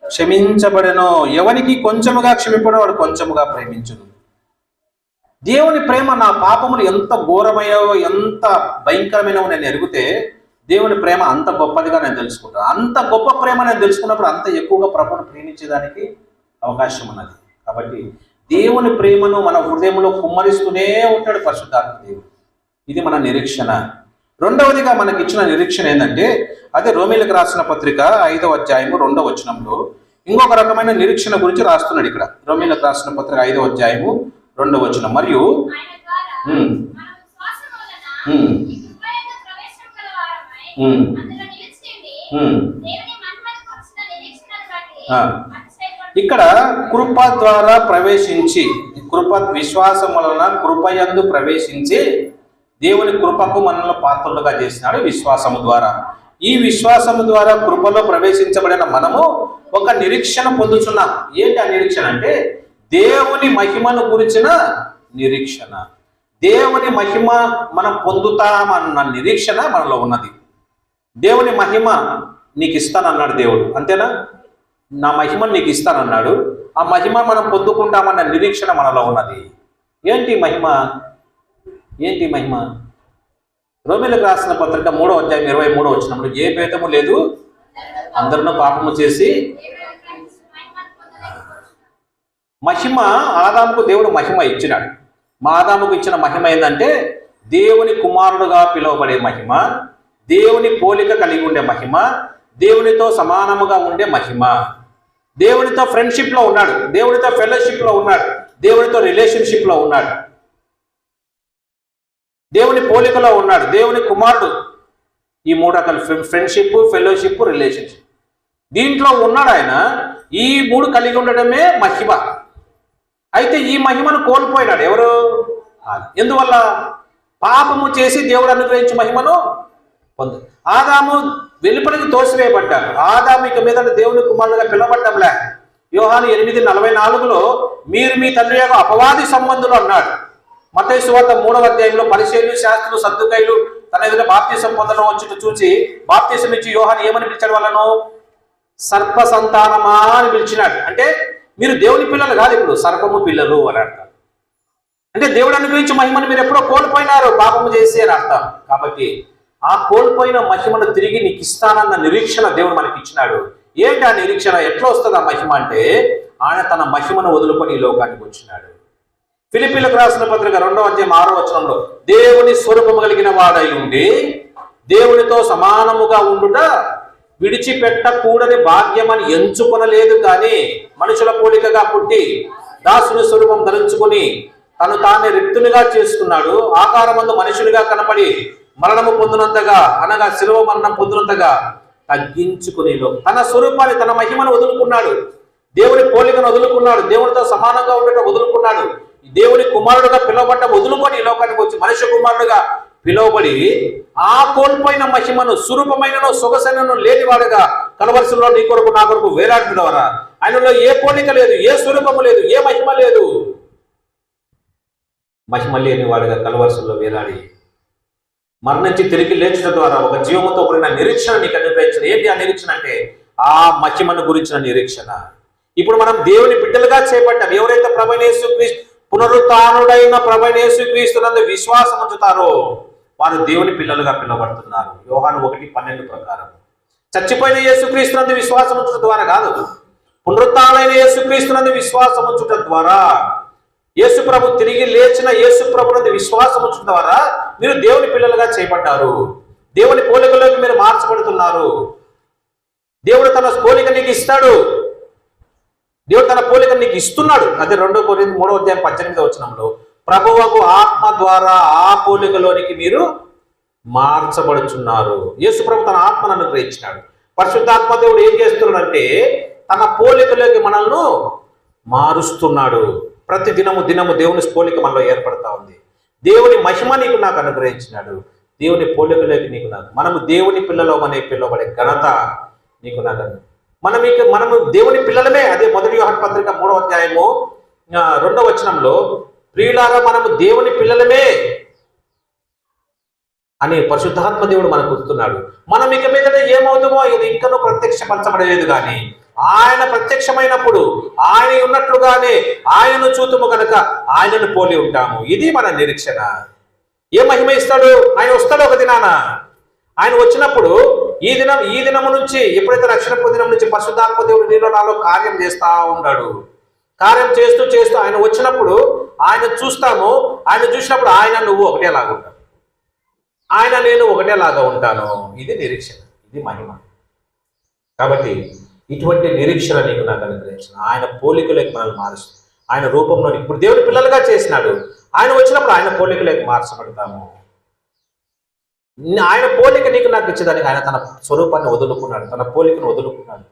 క్షమించబడెను. ఎవరికి కొంచెముగా క్షమింపడో వాడు కొంచెముగా ప్రేమించును. దేవుని ప్రేమ నా పాపములు ఎంత ఘోరమయ్యావో, ఎంత భయంకరమైనవో నేను ఎరిగితే దేవుని ప్రేమ అంత గొప్పదిగా నేను తెలుసుకుంటాను. అంత గొప్ప ప్రేమ నేను తెలుసుకున్నప్పుడు అంత ఎక్కువగా ప్రభువును ప్రేమించేదానికి అవకాశం ఉన్నది. కాబట్టి దేవుని ప్రేమను మన హృదయంలో కుమ్మరిస్తూనే ఉంటాడు పరిశుద్ధాత్మ దేవుడు. ఇది మన నిరీక్షణ. రెండవదిగా మనకి ఇచ్చిన నిరీక్షణ ఏంటంటే, అదే రోమీలకు రాసిన పత్రిక 5వ అధ్యాయము 2వ వచనంలో ఇంకొక రకమైన నిరీక్షణ గురించి రాస్తున్నాడు ఇక్కడ. రోమీలకు రాసిన పత్రిక 5వ అధ్యాయము 2వ వచనం. మరియు ఇక్కడ కృప ద్వారా ప్రవేశించి, కృప విశ్వాసం వలన కృపయందు ప్రవేశించి దేవుని కృపకు మనల్ని పాత్రలుగా చేసినాడు విశ్వాసము ద్వారా. ఈ విశ్వాసము ద్వారా కృపలో ప్రవేశించబడిన మనము ఒక నిరీక్షణ పొందుతున్నాం. ఏంటి ఆ నిరీక్షణ అంటే, దేవుని మహిమను గురించిన నిరీక్షణ. దేవుని మహిమ మనం పొందుతామన్న నిరీక్షణ మనలో ఉన్నది. దేవుని మహిమ నీకు ఇస్తానన్నాడు దేవుడు, అంతేనా? నా మహిమను నీకు ఇస్తానన్నాడు. ఆ మహిమ మనం పొందుకుంటామన్న నిరీక్షణ మనలో ఉన్నది. ఏంటి మహిమ? ఏంటి మహిమ? రోమీలకు రాసిన పత్రిక 3వ అధ్యాయం 23వ వచనంలో, ఏ భేదము లేదు, అందరినూ పాపము చేసి మహిమ. ఆదాముకు దేవుడు మహిమ ఇచ్చినాడు. మా ఆదాముకు ఇచ్చిన మహిమ ఏంటంటే దేవుని కుమారుడుగా పిలువబడే మహిమ, దేవుని పోలిక కలిగి ఉండే మహిమ, దేవునితో సమానముగా ఉండే మహిమ. దేవునితో ఫ్రెండ్షిప్లో ఉన్నాడు, దేవునితో ఫెలోషిప్లో ఉన్నాడు, దేవునితో రిలేషన్షిప్లో ఉన్నాడు, దేవుని పోలికలో ఉన్నాడు, దేవుని కుమారుడు. ఈ 3 రకాల ఫ్రెండ్షిప్, ఫెలోషిప్, రిలేషన్షిప్ దీంట్లో ఉన్నాడు ఆయన. ఈ 3 కలిగి ఉండడమే మహిమ. అయితే ఈ మహిమను కోల్పోయినాడు ఎవరు? ఎందువల్ల? పాపము చేసి దేవుడు అనుగ్రహించి మహిమను పొందు. ఆదాము వెలుపలికి తోసివేయబడ్డాడు. ఆదాము ఇక మీద దేవుని కుమారుడుగా పిలవబడ్డంలే. యోహాను 8:44లో మీరు మీ తండ్రి యొక్క అపవాది సంబంధులు అన్నాడు. మత్తయి సువార్త 3వ అధ్యాయంలో పరిసయ్యులు, శాస్త్రులు, సద్దుకయ్యులు తన ఎదుట బాప్తిసం పొందడం వచ్చి చూసి బాప్తిసం ఇచ్చి యోహాను ఏమని పిలిచాడు వాళ్ళను? సర్ప సంతానమా అని పిలిచినాడు. అంటే మీరు దేవుని పిల్లలు కాదు, ఇప్పుడు సర్పము పిల్లలు అని అర్థం. అంటే దేవుడు అనుగ్రహించి మహిమను మీరు ఎప్పుడో కోల్పోయినారు పాపము చేసి అని అర్థం. కాబట్టి ఆ కోల్పోయిన మహిమను తిరిగి నీకు ఇస్తానన్న నిరీక్షణ దేవుడు మనకి ఇచ్చినాడు. ఏంటి ఆ నిరీక్షణ? ఎట్లా వస్తుంది ఆ మహిమ అంటే, ఆయన తన మహిమను వదులుకొని ఈ లోకానికి వచ్చినాడు. ఫిలిప్పీలకు రాసిన పత్రిక 2వ అధ్యాయం 6వ వచనంలో, దేవుని స్వరూపము కలిగిన వాడై ఉండి దేవునితో సమానముగా ఉండుట విడిచిపెట్టకూడని భాగ్యమని ఎంచుకొనలేదు, కానీ మనుషుల పోలికగా పుట్టి దాసుని స్వరూపం ధరించుకుని తను తానే రిక్తునిగా చేసుకున్నాడు. ఆకారమందు మనుషునిగా కనపడి మరణము పొందినంతగా, అనగా శిలువ మరణం పొందినంతగా తగ్గించుకుని తన స్వరూపాన్ని, తన మహిమను వదులుకున్నాడు. దేవుని పోలికను వదులుకున్నాడు. దేవునితో సమానంగా ఉండటం వదులుకున్నాడు. దేవుని కుమారుడుగా పిలువబడ్డ వదులుకొని ఈ లోకానికి వచ్చి మనుష్య కుమారుడుగా పిలువబడి ఆ కోల్పోయిన మహిమను, స్వరూపమైనను సొగసైనను లేనివాడుగా కలవరసలో నీ కొరకు నా కొరకు వేలాడుతున్నవారా. ఆయనలో ఏ పోలిక లేదు, ఏ స్వరూపము లేదు, ఏ మహిమ లేదు. మహిమ లేనివాడుగా కలవరసలో వేలాడి మరణించి తిరిగి లేచడం ద్వారా ఒక జీవముతో కూడిన నిరీక్షణ నీకు అనుగ్రహించిన. ఏంటి ఆ నిరీక్షణ అంటే, ఆ మహిమను గురించిన నిరీక్షణ. ఇప్పుడు మనం దేవుని బిడ్డలుగా చేపట్టాం. ఎవరైతే ప్రభువైన యేసుక్రీస్తు, పునరుత్థానుడైన ప్రభువైన యేసుక్రీస్తునందు విశ్వాసం ఉంచుతారో వారు దేవుని పిల్లలుగా పిలువబడుతున్నారు. యోహాను 1:12 ప్రకారం. చచ్చిపోయిన యేసుక్రీస్తునందు విశ్వాసం ఉంచుట ద్వారా కాదు, పునరుత్థానుడైన యేసుక్రీస్తునందు విశ్వాసం ఉంచుట ద్వారా, యేసు ప్రభు తిరిగి లేచిన యేసు ప్రభునందు విశ్వాసం ఉంచడం ద్వారా మీరు దేవుని పిల్లలుగా చేయబడ్డారు. దేవుని పోలికలోకి మీరు మార్చబడుతున్నారు. దేవుడు తన పోలిక నీకు ఇస్తాడు. దేవుడు తన పోలిక నీకు ఇస్తున్నాడు. అదే 2 కొరింథీ 3వ అధ్యాయం 18వ వచనంలో, ప్రభువుకు ఆత్మ ద్వారా ఆ పోలికలోనికి మీరు మార్చబడుచున్నారు. యేసు ప్రభు తన ఆత్మను అనుగ్రహించినాడు. పరిశుద్ధాత్మ దేవుడు ఏం చేస్తున్నాడంటే తన పోలికలోకి మనల్ని మారుస్తున్నాడు. ప్రతి దినము దేవుని పోలిక మనలో ఏర్పడతా ఉంది. దేవుని మహిమ నీకు నాకు అనుగ్రహించినాడు. దేవుని పోలికలోకి నీకు నాకు, మనము దేవుని పిల్లలమనే పిలువబడే ఘనత నీకు నాకు. మనము దేవుని పిల్లలమే. అదే 1 యోహాను పత్రిక 3వ అధ్యాయము 2వ వచనంలో, ప్రియులారా మనము దేవుని పిల్లలమే అని పరిశుద్ధాత్మ దేవుడు మనకు వస్తున్నాడు. మనం ఇక మీద ఏమవుతామో ఇది ఇంకనూ ప్రత్యక్షపరచబడలేదు, కానీ ఆయన ప్రత్యక్షమైనప్పుడు ఆయన ఉన్నట్లుగానే ఆయనను చూతుము కనుక ఆయనను పోలి ఉంటాము. ఇది మన నిరీక్షణ. ఏ మహిమ ఇస్తాడు? ఆయన వస్తాడు ఒక దినాన. ఆయన వచ్చినప్పుడు ఈ దినము నుంచి, ఎప్పుడైతే రక్షణ పొందినం నుంచి పరిశుద్ధాత్మ దేవుడు నీలో నాలో కార్యం చేస్తా ఉన్నాడు. కార్యం చేస్తూ చేస్తూ ఆయన వచ్చినప్పుడు ఆయన చూస్తాము. ఆయన చూసినప్పుడు ఆయన నువ్వు ఒకటేలాగా ఉంటావు, ఆయన నేను ఒకటేలాగా ఉంటాను. ఇది నిరీక్షణ, ఇది మహిమ. కాబట్టి ఇటువంటి నిరీక్షణ నీకు నాకు అనుగ్రహించిన ఆయన పోలికలోకి మనల్ని మారుస్తుంది. ఆయన రూపంలో ఇప్పుడు దేవుని పిల్లలుగా చేసినాడు. ఆయన వచ్చినప్పుడు ఆయన పోలికలోకి మార్చబడతాము. ఆయన పోలిక నీకు నాకు ఇచ్చేదానికి ఆయన తన స్వరూపాన్ని వదులుకున్నాడు, తన పోలికను వదులుకున్నాడు.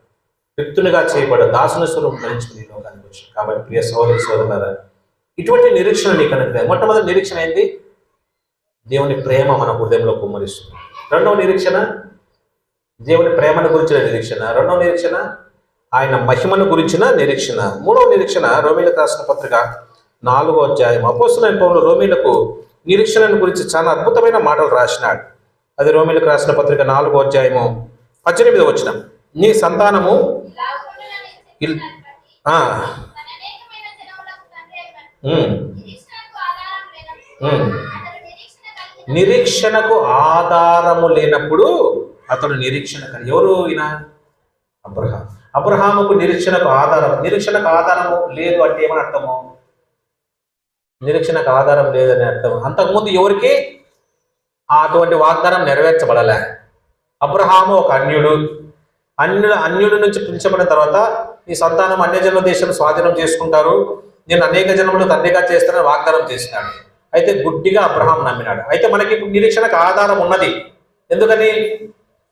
రిక్తునిగా చేయబడ్డ దాసుని స్వరూపం ధరించుకుని లోకానికి వచ్చాడు. కాబట్టి ప్రియ సోదరి సోదరులారా, ఇటువంటి నిరీక్షణ నీకు అనుగ్రహం. మొట్టమొదటి నిరీక్షణ ఏంటి? దేవుని ప్రేమ మన హృదయంలో కుమ్మరిస్తుంది. రెండవ నిరీక్షణ దేవుని ప్రేమను గురించిన నిరీక్షణ. రెండవ నిరీక్షణ ఆయన మహిమను గురించిన నిరీక్షణ. మూడవ నిరీక్షణ రోమీలకు రాసిన పత్రిక 4వ అధ్యాయం. అపోస్తలుడైన పౌలు రోమీలకు నిరీక్షణను గురించి చాలా అద్భుతమైన మాటలు రాసినాడు. అది రోమీలకు రాసిన పత్రిక 4వ అధ్యాయము 18వ వచనం. నీ సంతానము నిరీక్షణకు ఆధారము లేనప్పుడు అతడు నిరీక్షణ కలిగి. ఎవరు ఈయన? అబ్రహాం. అబ్రహాముకు నిరీక్షణకు ఆధారం. నిరీక్షణకు ఆధారము లేదు అంటే ఏమని అర్థము? నిరీక్షణకు ఆధారం లేదని అర్థం. అంతకుముందు ఎవరికి అటువంటి వాగ్దానం నెరవేర్చబడలే. అబ్రహాము ఒక అన్యుడి నుంచి పిలిచబడిన తర్వాత ఈ సంతానం అన్యజనుల దేశం స్వాధీనం చేసుకుంటారు, నేను అనేక జనములు తండ్రిగా చేస్తానని వాగ్దానం చేసినాడు. అయితే గుడ్డిగా అబ్రహాం నమ్మినాడు. అయితే మనకి ఇప్పుడు నిరీక్షణకు ఆధారం ఉన్నది. ఎందుకని?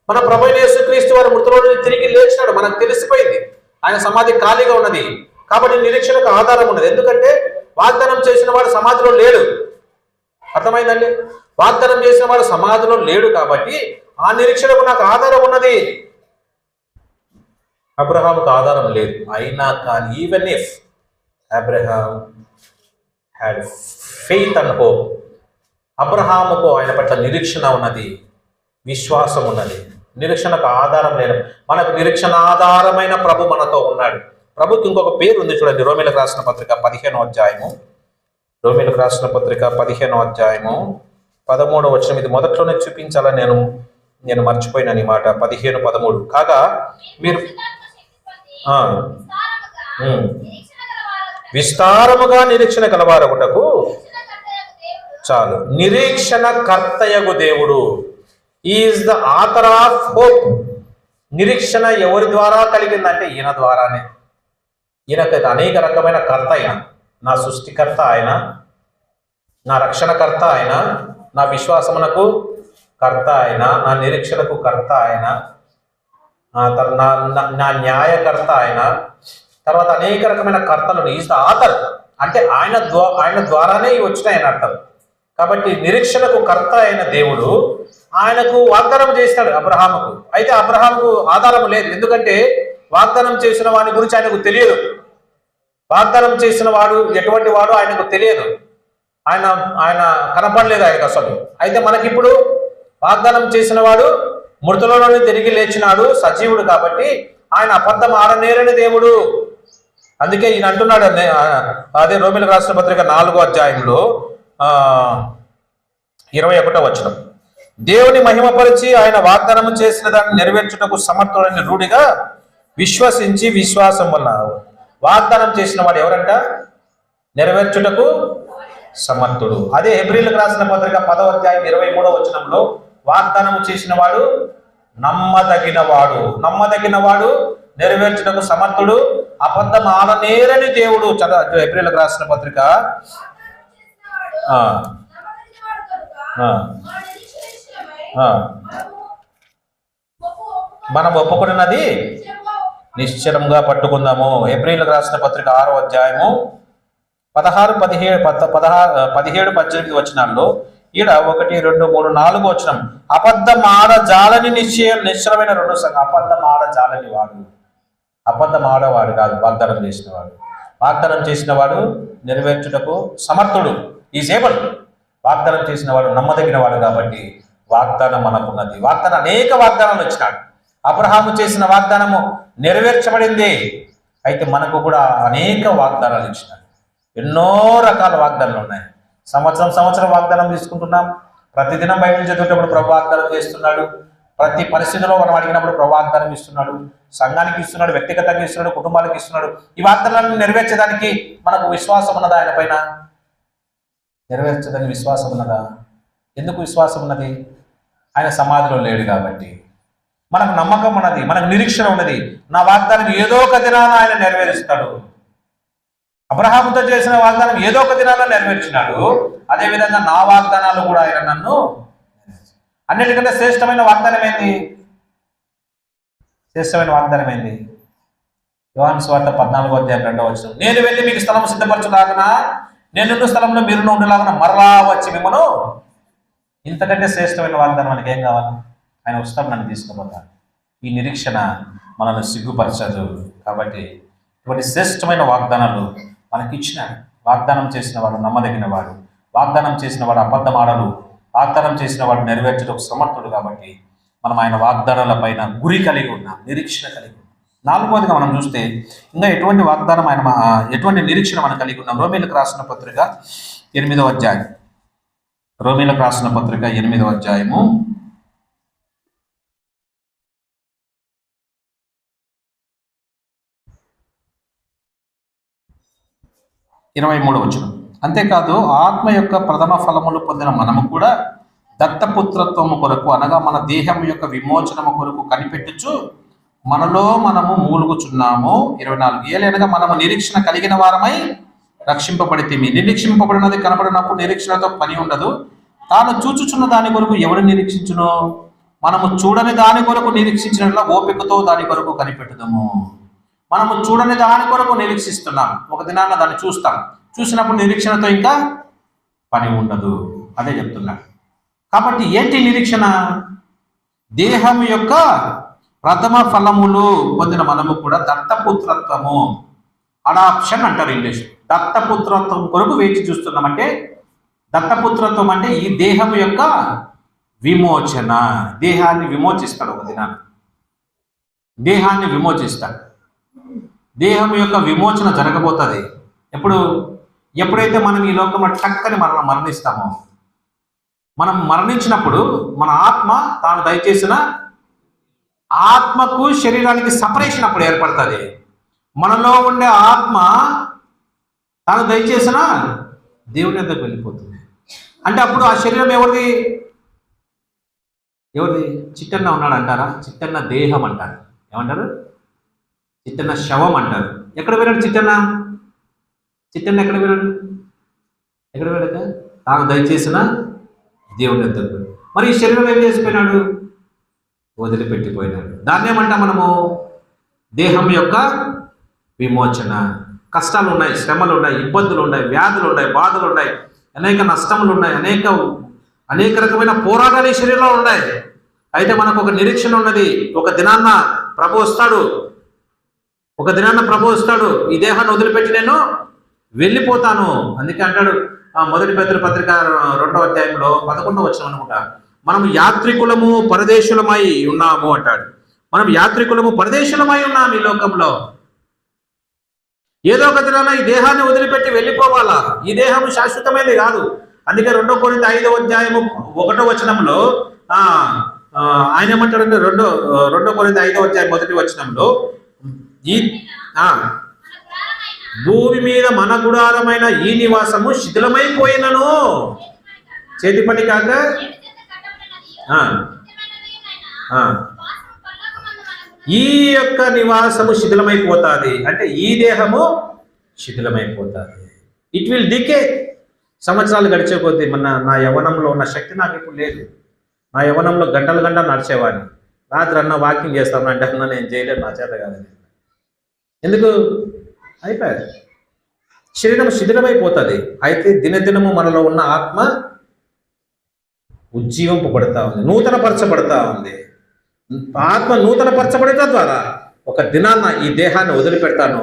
మన ప్రభువైన యేసుక్రీస్తు వారు మృతుల నుండి తిరిగి లేచినాడు. మనకు తెలిసిపోయింది ఆయన సమాధి ఖాళీగా ఉన్నది. కాబట్టి నిరీక్షణకు ఆధారం ఉన్నది. ఎందుకంటే వాగ్దానం చేసిన వాడు సమాధిలో లేడు. అర్థమైందండి? వాగ్దానం చేసిన వాడు సమాధిలో లేడు. కాబట్టి ఆ నిరీక్షణకు నాకు ఆధారం ఉన్నది. అబ్రహాముకు ఆధారం లేదు. అయినా కానీ even if Abraham had faith and hope, అబ్రహాముకు ఆయన పట్ల నిరీక్షణ ఉన్నది, విశ్వాసం ఉన్నది. నిరీక్షణకు ఆధారం లేదు. మనకు నిరీక్షణ ఆధారమైన ప్రభు మనతో ఉన్నాడు. ప్రభుకి ఇంకొక పేరు ఉంది చూడండి. రోమీలకు రాసిన పత్రిక 15వ అధ్యాయము. రోమీలకు రాసిన పత్రిక 15వ అధ్యాయము 13వ వచనం. ఇది మొదట్లోనే చూపించాలని నేను మర్చిపోయినాను ఈ మాట. 15:13. కాగా మీరు విస్తారముగా నిరీక్షణ కలవారొకటకు చాలు. నిరీక్షణ కర్తయగు దేవుడు is the author of hope. నిరీక్షణ ఎవరి ద్వారా కలిగిందంటే ఈయన ద్వారానే. ఈయనకు అనేక రకమైన కర్త. ఆయన నా సృష్టికర్త, ఆయన నా రక్షణకర్త, ఆయన నా విశ్వాసమునకు కర్త, ఆయన నా నిరీక్షణకు కర్త, ఆయన నా న్యాయకర్త, ఆయన తర్వాత అనేక రకమైన కర్తలను. ఈజ్ ద ఆథర్ అంటే ఆయన ద్వారానే ఇవి వచ్చినాయని అర్థం. కాబట్టి నిరీక్షణకు కర్త అయిన దేవుడు ఆయనకు వాగ్దానం చేస్తాడు అబ్రహాముకు. అయితే అబ్రహాముకు ఆధారం లేదు. ఎందుకంటే వాగ్దానం చేసిన వాడి గురించి ఆయనకు తెలియదు. వాగ్దానం చేసిన వాడు ఎటువంటి వాడు ఆయనకు తెలియదు. ఆయన కనపడలేదు ఆయనకు అసలు. అయితే మనకిప్పుడు వాగ్దానం చేసిన వాడు మృతులలోనే తిరిగి లేచినాడు, సజీవుడు. కాబట్టి ఆయన అబద్ధం ఆడనేరని దేవుడు. అందుకే ఈయన అంటున్నాడు, అదే రోమీలకు రాసిన పత్రిక 4వ అధ్యాయంలో 21వ వచనం. దేవుని మహిమపరిచి ఆయన వాగ్దానం చేసిన దాన్ని నెరవేర్చుటకు సమర్థుడని రూఢిగా విశ్వసించి విశ్వాసం వల్ల. వాగ్దానం చేసిన వాడు ఎవరంట? నెరవేర్చుటకు సమర్థుడు. అదే హెబ్రీలకు రాసిన పత్రిక 10వ అధ్యాయం 23వ వచనంలో వాగ్దానం చేసిన వాడు నమ్మదగిన వాడు నెరవేర్చుటకు సమర్థుడు, అబద్ధం ఆడనేరని దేవుడు. హెబ్రీలకు రాసిన పత్రిక మనం ఒప్పుకున్నది నిశ్చలంగా పట్టుకుందాము. హెబ్రీలకు రాసిన పత్రిక 6వ అధ్యాయము 16, 17, 18 వచనాల్లో ఈడ 1, 2, 3, 4 వచనం. అబద్ధం ఆడజాలని నిశ్చలమైన 2 సంఘం. అబద్ధం ఆడజాలని వాడు, అబద్ధం ఆడవాడు కాదు, వాగ్దానం చేసిన వాడు. వాగ్దానం చేసిన వాడు నెరవేర్చుటకు సమర్థుడు. Is able. వాగ్దానం చేసిన వాడు నమ్మదగిన వాడు. కాబట్టి వాగ్దానం మనకున్నది. అనేక వాగ్దానాలు వచ్చినాడు. అబ్రహాము చేసిన వాగ్దానము నెరవేర్చబడింది. అయితే మనకు కూడా అనేక వాగ్దానాలు ఇచ్చినాడు. ఎన్నో రకాల వాగ్దానాలు ఉన్నాయి. సంవత్సరం వాగ్దానం తీసుకుంటున్నాం. ప్రతిదినం బైబిల్ చదివేటప్పుడు ప్రభు వాగ్దానం చేస్తున్నాడు. ప్రతి పరిస్థితిలో మనం అడిగినప్పుడు ప్రభు వాగ్దానం ఇస్తున్నాడు. సంఘానికి ఇస్తున్నాడు, వ్యక్తిగతంగా ఇస్తున్నాడు, కుటుంబాలకు ఇస్తున్నాడు. ఈ వాగ్దానాలను నెరవేర్చడానికి మనకు విశ్వాసం ఉన్నదా? ఆయన పైన నెరవేర్చదని విశ్వాసం ఉన్నదా? ఎందుకు విశ్వాసం ఉన్నది? ఆయన సమాధిలో లేడు కాబట్టి. మనకు నమ్మకం ఉన్నది, మనకు నిరీక్షణ ఉన్నది. నా వాగ్దానం ఏదో ఒక దినాన ఆయన నెరవేరుస్తాడు. అబ్రహాముతో చేసిన వాగ్దానం ఏదో ఒక దినాన నెరవేర్చినాడు. అదేవిధంగా నా వాగ్దానాలు కూడా ఆయన నన్ను అన్నిటికంటే శ్రేష్టమైన వాగ్దానం ఏంది? శ్రేష్టమైన వాగ్దానం ఏంది? యోహాను సువార్త 14:2 నేను వెళ్ళి మీకు స్థలం సిద్ధపరచులాగన, నేనున్న స్థలంలో మీరు ఉండలాగన మరలా వచ్చి మిమ్మను. ఇంతకంటే శ్రేష్టమైన వాగ్దానం మనకి ఏం కావాలి? ఆయన వస్తాడు, నన్ను తీసుకుపోతాడు. ఈ నిరీక్షణ మనల్ని సిగ్గుపరచదు. కాబట్టి ఇటువంటి శ్రేష్టమైన వాగ్దానాలు మనకి ఇచ్చినాడు. వాగ్దానం చేసిన వాడు నమ్మదగిన వాడు, వాగ్దానం చేసిన వాడు అబద్ధం ఆడడు, వాగ్దానం చేసిన వాడు నెరవేర్చడం సమర్థుడు. కాబట్టి మనం ఆయన వాగ్దానాల పైన గురి కలిగి ఉన్నాం, నిరీక్షణ కలిగి ఉన్నాం. 4వదిగా మనం చూస్తే ఇంకా ఎటువంటి వాగ్దానం ఆయన ఎటువంటి నిరీక్షణ మనం కలిగి ఉన్నాం. రోమీలకు రాసిన పత్రిక 8వ అధ్యాయం. రోమీలకు రాసిన పత్రిక 8వ అధ్యాయము 23వ. అంతేకాదు ఆత్మ యొక్క ప్రథమ ఫలములు పొందిన మనము కూడా దత్తపుత్రత్వము కొరకు, అనగా మన దేహం యొక్క విమోచనము కొరకు కనిపెట్టుచు మనలో మనము మూలుగుచున్నాము. 24 ఏలైనగా మనము నిరీక్షణ కలిగిన వారమై రక్షింపబడితేమి. నిరీక్షింపబడినది కనబడినప్పుడు నిరీక్షణతో పని ఉండదు. తాను చూచుచున్న దాని కొరకు ఎవరు నిరీక్షించును? మనము చూడని దాని కొరకు నిరీక్షించినట్లా ఓపికతో దాని కొరకు కనిపెట్టుదాము. మనము చూడని దాని కొరకు నిరీక్షిస్తున్నాం. ఒక దినాన దాన్ని చూస్తాం. చూసినప్పుడు నిరీక్షణతో ఇంకా పని ఉండదు. అదే చెప్తున్నా. కాబట్టి ఏంటి నిరీక్షణ? దేహం యొక్క ప్రథమ ఫలములు పొందిన మనము కూడా దత్తపుత్రత్వము, అడాప్షన్ అంటారు ఇంగ్లీష్. దత్తపుత్రత్వం కొరకు వేచి చూస్తున్నామంటే, దత్తపుత్రత్వం అంటే ఈ దేహం యొక్క విమోచన. దేహాన్ని విమోచిస్తాడు. ఒక దినాన్ని దేహాన్ని విమోచిస్తాడు. దేహం యొక్క విమోచన జరగబోతుంది. ఎప్పుడైతే మనం ఈ లోకంలో టక్కని మరణిస్తామో, మనం మరణించినప్పుడు మన ఆత్మ తాను దయచేసిన ఆత్మకు శరీరానికి సపరేషన్ అప్పుడు ఏర్పడుతుంది. మనలో ఉండే ఆత్మ తాను దయచేసిన దేవుని దగ్గరికి వెళ్ళిపోతుంది. అంటే అప్పుడు ఆ శరీరం ఎవరిది? చిట్టన్న ఉన్నాడు అంటారా? చిట్టన్న దేహం అంటారు. ఏమంటారు? చిట్టన్న శవం అంటారు. ఎక్కడ వెళ్ళాడు చిట్టన్న? ఎక్కడ వెళ్ళాడు? తాను దయచేసిన దేవుని దగ్గర. మరి ఈ శరీరం ఏం చేసిపోయినాడు? వదిలిపెట్టిపోయినాడు. దాన్ని ఏమంటాం మనము? దేహం యొక్క విమోచన. కష్టాలు ఉన్నాయి, శ్రమలు ఉన్నాయి, ఇబ్బందులు ఉన్నాయి, వ్యాధులు ఉన్నాయి, బాధలు ఉన్నాయి, అనేక నష్టములు ఉన్నాయి, అనేక రకమైన పోరాటాలు ఈ శరీరంలో ఉన్నాయి. అయితే మనకు ఒక నిరీక్షణ ఉన్నది. ఒక దినాన్న ప్రభు వస్తాడు. ఈ దేహాన్ని వదిలిపెట్టి నేను వెళ్ళిపోతాను. అందుకే అంటాడు మొదటి పేతురు పత్రిక 2వ అధ్యాయంలో 11వ వచనం అనుకుంటా, మనం యాత్రికులము పరదేశులమై ఉన్నాము అంటాడు. మనం యాత్రికులము పరదేశులమై ఉన్నాము ఈ లోకంలో. ఏదో ఒక దినాన ఈ దేహాన్ని వదిలిపెట్టి వెళ్ళిపోవాలా. ఈ దేహం శాశ్వతమైనది కాదు. అందుకే 2 కొరింథీ 5వ అధ్యాయము 1వ వచనంలో ఆయన ఏమంటాడంటే 2 కొరింథీ 5వ అధ్యాయం 1వ వచనంలో, ఈ భూమి మీద మన గుడారమైన ఈ నివాసము శిథిలమైపోయినను, చేతి పని కాక ఈ యొక్క నివాసము శిథిలమైపోతుంది. అంటే ఈ దేహము శిథిలమైపోతుంది. It will decay. సంవత్సరాలు గడిచే కొద్దీ నా యవ్వనంలో ఉన్న శక్తి నాకు ఇప్పుడు లేదు. నా యవ్వనంలో గంటలు నడిచేవాడిని. రాత్రి అన్న వాకింగ్ చేస్తాను అంటే అన్న నేను చేయలేదు, నా చేత కాదని. ఎందుకు? అయిపోయాడు. శరీరం శిథిలమైపోతుంది. అయితే దినదినము మనలో ఉన్న ఆత్మ ఉజ్జీవింపబడతా ఉంది, నూతనపరచబడతా ఉంది. ఆత్మ నూతనపరచబడటం ద్వారా ఒక దినాన్న ఈ దేహాన్ని వదిలిపెడతాను,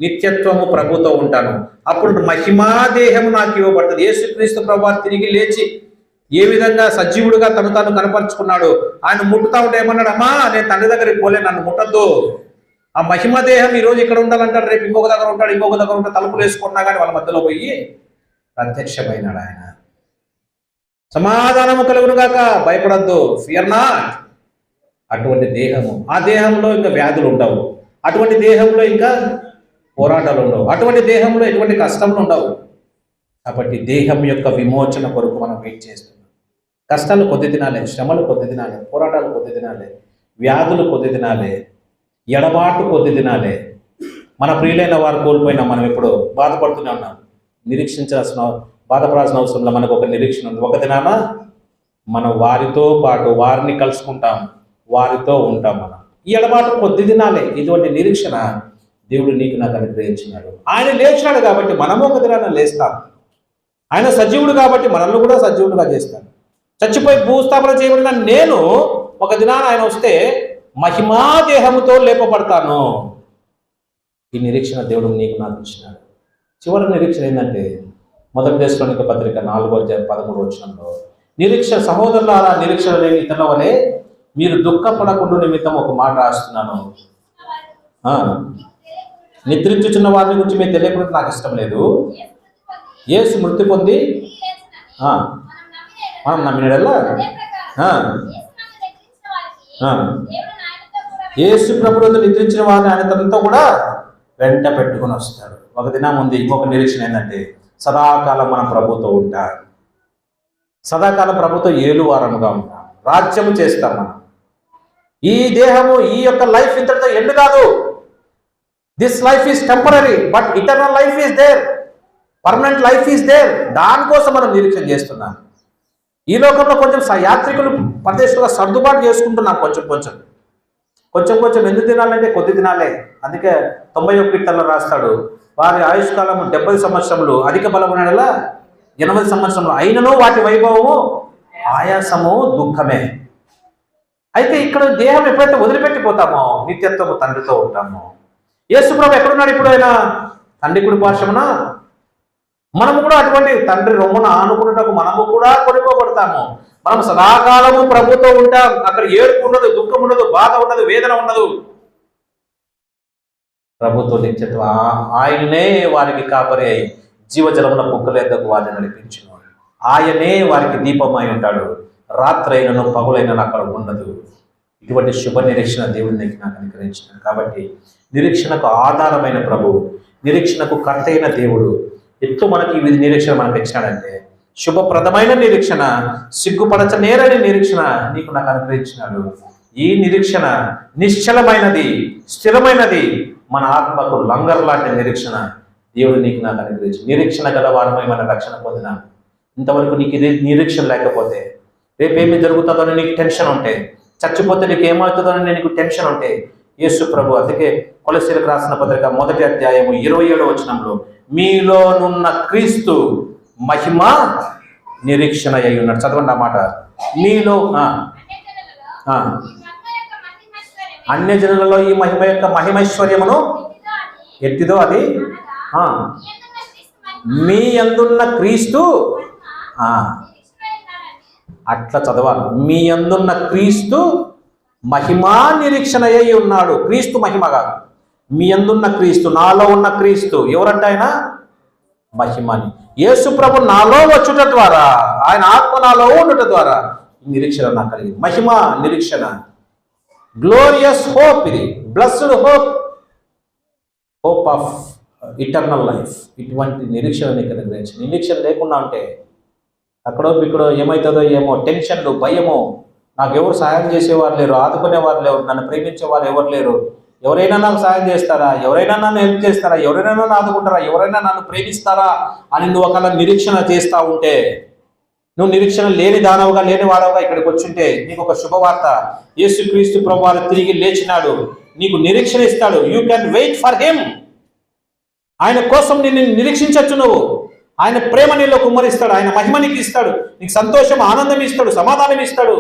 నిత్యత్వము ప్రభుతో ఉంటాను. అప్పుడు మహిమా దేహము నాకు ఇవ్వబడుతుంది. యేసుక్రీస్తు ప్రభువు తిరిగి లేచి ఏ విధంగా సజీవుడుగా తను తాను కనపరుచుకున్నాడు. ఆయన ముట్టుతా ఉంటే ఏమన్నాడు, అమ్మా నేను తండ్రి దగ్గరికి పోలే, నన్ను ముట్టద్దు. ఆ మహిమ దేహం ఈ రోజు ఇక్కడ ఉండాలంటాడు, రేపు ఇంకొక దగ్గర ఉంటాడు, ఇంకొక దగ్గర ఉంటాడు, తలుపులు వేసుకున్నా కానీ వాళ్ళ మధ్యలో పోయి ప్రత్యక్షమైనాడు ఆయన. సమాధానము కలుగును గాక, భయపడద్దు, ఫియర్ నాట్. అటువంటి దేహము, ఆ దేహంలో ఇంకా వ్యాధులు ఉండవు, అటువంటి దేహంలో ఇంకా పోరాటాలు ఉండవు, అటువంటి దేహంలో ఎటువంటి కష్టములు ఉండవు. కాబట్టి దేహం యొక్క విమోచన కొరకు మనం వెయిట్ చేస్తున్నాం. కష్టాలు కొద్ది దినాలే, శ్రమలు కొద్ది దినాలే, పోరాటాలు కొద్ది దినాలే, వ్యాధులు కొద్ది దినాలే, ఎడబాటు కొద్ది దినాలే. మన ప్రియులైన వారు కోల్పోయినా మనం ఎప్పుడు బాధపడుతూనే ఉన్నాం. బాధపడాల్సిన అవసరంలో మనకు ఒక నిరీక్షణ ఉంది. ఒక దినాన మనం వారితో పాటు వారిని కలుసుకుంటాం, వారితో ఉంటాం. మనం ఈ ఎడబాటు కొద్ది దినాలే. ఇటువంటి నిరీక్షణ దేవుడు నీకు నాకు అనుగ్రహించినాడు. ఆయన లేచినాడు కాబట్టి మనము ఒక దినాన లేస్తాం. ఆయన సజీవుడు కాబట్టి మనల్ని కూడా సజీవుడుగా చేస్తాడు. చచ్చిపోయి భూస్థాపన చేయబడిన నేను ఒక దినాన ఆయన వస్తే మహిమా దేహముతో లేపబడతాను. ఈ నిరీక్షణ దేవుడు నీకు నాకు ఇచ్చినాడు. చివరి నిరీక్షణ ఏంటంటే మొదటి దశలోనిక పత్రిక 4:13 నిరీక్షణ, సహోదరులారా నిరీక్షణ లేని ఇతరుల వలె మీరు దుఃఖపడకుండా నిమిత్తం ఒక మాట రాస్తున్నాను. నిద్రించుచున్న వారిని గురించి మీరు తెలియకుండా నాకు ఇష్టం లేదు. యేసు మృతి పొంది మనం నమ్మినడల్లా యేసు ప్రభువుతో నిద్రించిన వారిని ఆయన తనతో కూడా వెంట పెట్టుకుని వస్తాడు. ఒక దినం ఉంది. ఇంకొక నిరీక్షణ ఏంటంటే సదాకాలం మనం ప్రభుతో ఉంటాం. సదాకాలం ప్రభుతో ఏలువారముగా ఉంటాం, రాజ్యము చేస్తాం. మనం ఈ దేహము, ఈ యొక్క లైఫ్ ఇంతటితో ఎండ్ కాదు. This life is temporary but eternal life is there, permanent life is there. దానికోసం మనం నిరీక్షణ చేస్తున్నాం. ఈ లోకంలో కొంచెం యాత్రికులు ప్రదేశంలో సర్దుబాటు చేసుకుంటున్నాం. కొంచెం ఎందుకు తినాలంటే కొద్ది తినాలే. అందుకే 91 కీర్తనలో రాస్తాడు, వారి ఆయుష్కాలము 70 సంవత్సరములు, అధిక బలమునలా 80 సంవత్సరములు, అయినను వాటి వైభవము ఆయాసము దుఃఖమే. అయితే ఇక్కడ దేహం ఎప్పుడైతే వదిలిపెట్టిపోతామో నిత్యత్వము తండ్రితో ఉంటాము. యేసుప్రభు ఎక్కడున్నాడు ఇప్పుడు? ఆయన తండ్రి కుడి పార్శ్వమున. మనము కూడా అటువంటి తండ్రి రొమ్మున ఆనుకున్నటకు మనము కూడా కొనుక్కోబడతాము. మనం సదాకాలము ప్రభుతో ఉంటాం. అక్కడ ఏడుపు ఉండదు, దుఃఖం ఉండదు, బాధ ఉండదు, వేదన ఉండదు. ప్రభుతో నిత్యత్వ ఆయనే వారికి కాపరి అయి జీవజలమున పుక్కలేదకు వారిని నడిపించును. ఆయనే వారికి దీపమై ఉంటాడు. రాత్రైనను పగులైనను అక్కడ ఉండదు. ఇటువంటి శుభ నిరీక్షణ దేవుడి దగ్గర నాకు అనుగ్రహించినాడు. కాబట్టి నిరీక్షణకు ఆధారమైన ప్రభు, నిరీక్షణకు కర్త అయిన దేవుడు ఎట్లు మనకి ఈ నిరీక్షణ మనకు ఇచ్చినాడంటే శుభప్రదమైన నిరీక్షణ, సిగ్గుపడచనేరని నిరీక్షణ నీకు నాకు అనుగ్రహించినాడు. ఈ నిరీక్షణ నిశ్చలమైనది, స్థిరమైనది, మన ఆత్మకు లంగర్ లాంటి నిరీక్షణ దేవుడు నీకు నాకు అనుగ్రహించి నిరీక్షణ గల వారమై మన రక్షణ పొందిన. ఇంతవరకు నీకు ఇది నిరీక్షణ లేకపోతే, రేపేమి జరుగుతుందో అని నీకు టెన్షన్ ఉంటే, చచ్చిపోతే నీకు ఏమవుతుందో అని నీకు టెన్షన్ ఉంటే, యేసు ప్రభు అందుకే కొలస్సీలకు రాసిన పత్రిక 1వ అధ్యాయము 27వ వచనంలో మీలోనున్న క్రీస్తు మహిమ నిరీక్షణ అయి ఉన్నాడు. చదవండి ఆ మాట. మీలో అన్య జనులలో ఈ మహిమ యొక్క మహిమైశ్వర్యమును ఎట్టిదో అది మీ యందున్న క్రీస్తు, అట్లా చదవాలి. మీ యందున్న క్రీస్తు మహిమా నిరీక్షణ అయి ఉన్నాడు. క్రీస్తు మహిమ కాదు, మీ యందున్న క్రీస్తు, నాలో ఉన్న క్రీస్తు. ఎవరంట ఆయన? మహిమని. యేసు ప్రభు నాలో వచ్చుట ద్వారా, ఆయన ఆత్మ నాలో ఉండట ద్వారా నిరీక్షణ నాకు కలిగింది. మహిమ నిరీక్షణ, గ్లోరియస్ హోప్. ఇది blessed hope, hope of eternal life. ఇటువంటి నిరీక్షణ నీకు అనుగ్రహించి. నిరీక్షణ లేకుండా ఉంటే అక్కడో ఇక్కడో ఏమవుతుందో ఏమో, టెన్షన్లు, భయము, నాకు ఎవరు సాయం చేసేవారు లేరు, ఆదుకునేవారు లేరు, నన్ను ప్రేమించేవారు ఎవరు లేరు, ఎవరైనా నాకు సాయం చేస్తారా, ఎవరైనా నన్ను హెల్ప్ చేస్తారా, ఎవరైనా నన్ను ఆదుకుంటారా, ఎవరైనా నన్ను ప్రేమిస్తారా అని నువ్వు ఒకవేళ నిరీక్షణ చేస్తూ ఉంటే, నువ్వు నిరీక్షణ లేని దానవుగా, లేని వాడవుగా ఇక్కడికి వచ్చుంటే నీకు ఒక శుభవార్త. యేసుక్రీస్తు ప్రభువు తిరిగి లేచినాడు, నీకు నిరీక్షణ ఇస్తాడు. You can wait for him. ఆయన కోసం నిన్ను నిరీక్షించచ్చు. నువ్వు ఆయన ప్రేమ నీలో కుమ్మరిస్తాడు, ఆయన మహిమ నీకు ఇస్తాడు, నీకు సంతోషం, ఆనందం ఇస్తాడు, సమాధానం ఇస్తాడు.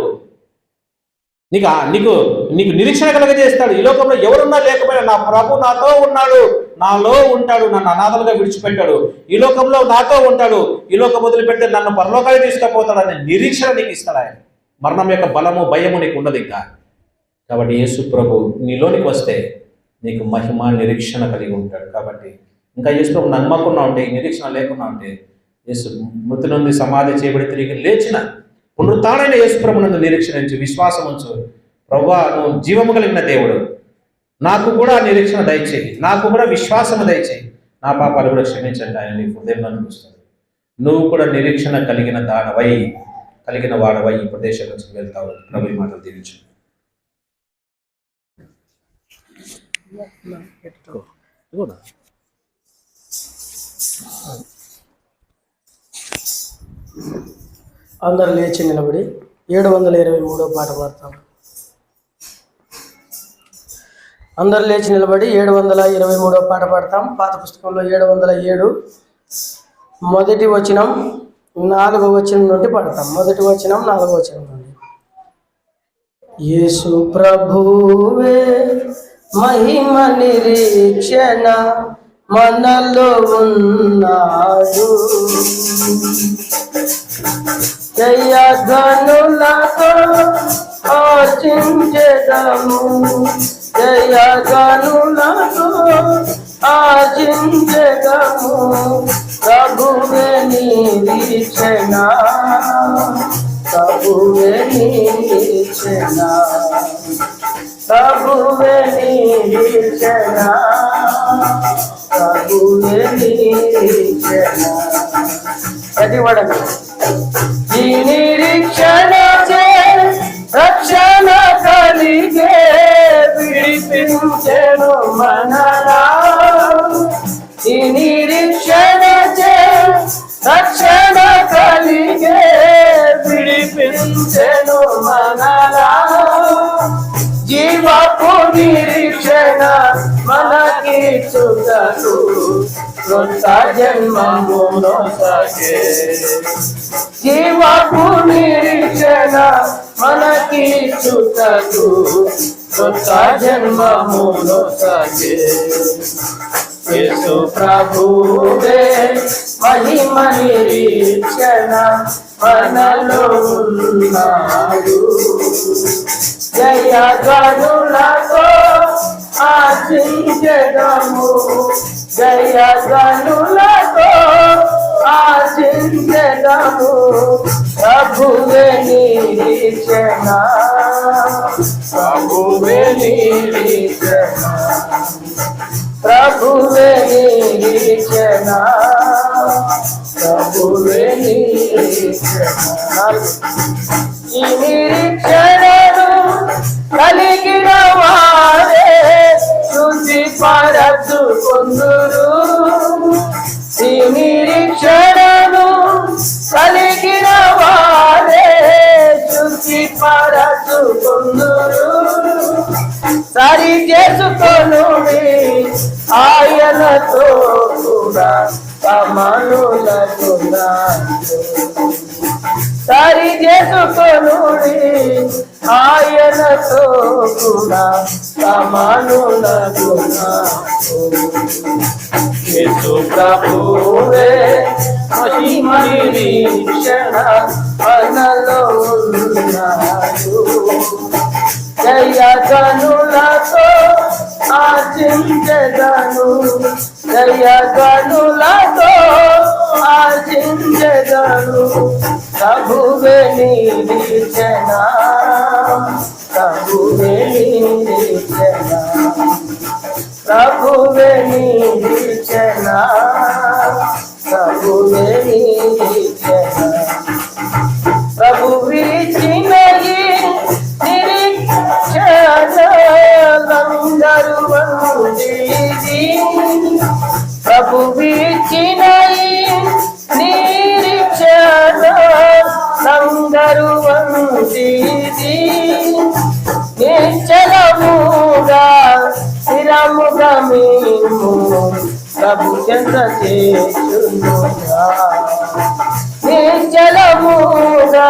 నీకు నీకు నీకు నిరీక్షణ కలగజేస్తాడు. ఈ లోకంలో ఎవరున్నా లేకపోయినా నా ప్రభు నాతో ఉన్నాడు, నాలో ఉంటాడు, నన్ను అనాథలుగా విడిచిపెట్టాడు, ఈ లోకంలో నాతో ఉంటాడు, ఈ లోకం వదిలిపెట్టి నన్ను పరలోకానికి తీసుకుపోతాడు అనే నిరీక్షణ నీకు ఇస్తాడు ఆయన. మరణం యొక్క బలము భయము నీకు ఉండదు ఇంకా. కాబట్టి యేసు ప్రభు నీలోనికి వస్తే నీకు మహిమ నిరీక్షణ కలిగి ఉంటాడు. కాబట్టి ఇంకా యేసు ప్రభు నమ్మకుండా ఉంటే, నిరీక్షణ లేకుండా ఉంటే, యేసు మృతి నుండి సమాధి చేయబడి తిరిగి లేచిన పునరుత్థానమైన యేసు ప్రభు నందు నిరీక్షణ ఉంచు, విశ్వాసం ఉంచు. ప్రభువా, నువ్వు జీవము కలిగిన దేవుడు, నాకు కూడా నిరీక్షణ దయచేయి, నాకు కూడా విశ్వాసము దయచేయి, నా పాపాలు కూడా క్షమించండి ఆయన నీ హృదయంలో అనిపిస్తుంది. నువ్వు కూడా నిరీక్షణ కలిగిన దానవై, కలిగిన వాడవై ఈ ప్రదేశం నుంచి వెళ్తావు. ప్రభు ఈ మాటలు దీవించు. అందరు లేచి నిలబడి 723 పాట పాడతాం. అందరు లేచి నిలబడి 723 పాట పాడతాం. పాత పుస్తకంలో 707 మొదటి వచనం 4వ వచనం నుండి పాడతాం. మొదటి వచనం 4వ వచనం నుండి. యేసు ప్రభువే మహిమ నిరీక్షణ మనలో ఉన్నాడు, జయగనులతో ఆర్జించెదము, జయగనులతో ఆర్జించెదము, ప్రభువే నిరీక్షణ, ప్రభువే నిరీక్షణ, ప్రభువే నిరీక్షణ, ప్రభువే నిరీక్షణ. అది వాడండి. ఈ నిరీక్షణ రక్షణ కలిగే విడిపించెను మనలా, ఈ నిరీక్షణ రక్షణ కలిగే విడిపించెను మనలా, జీవపు నిరీక్షణ మనకి చుట్టూ కొత్త జన్మమును సాగే, జీవపు నిరీక్షణ మనకి చుట్టూ కొత్త జన్మమును సాగే. యేసు ప్రభువే మహిమ నిరీక్షణ మనలో ఉన్నాడు, జయగనులతో ఆర్జించెదము, జయగనులతో ఆర్జించెదము, ప్రభువే నిరీక్షణ, ప్రభువే నిరీక్షణ, ప్రభువే నిరీక్షణ, ప్రభువే నిరీక్షణ. ఈ నిరీక్షణను కలిగిన వారే శుద్ధి పరచుకొందురు, ఈ నిరీక్షణను కలిగిన వారే శుద్ధి పరచుకొందురు, సరి చేసుకొనుడి ఆయనతో కూడా సమానులగునా, సరి చేసుకొనుడి ఆయనతో కూడా సమానులగునా. యేసు ప్రభువే మహిమ నిరీక్షణ మనలో ఉన్నాడు, జయగనులతో ఆర్జించెదను, జయగనులతో ఆర్జించెదను, ప్రభువే నిరీక్షణ, ప్రభువే నిరీక్షణ, ప్రభువే నిరీక్షణ, ప్రభువే నిరీక్షణ. ప్రభు విరిచిన నిరీక్షణలందరూ వందేది, ప్రభు విరిచిన నిరీక్షణలందరూ వందేది, నిశ్చలముగా స్థిరముగా మేము ప్రభు చెంత చేయునుగా, నిశ్చలముగా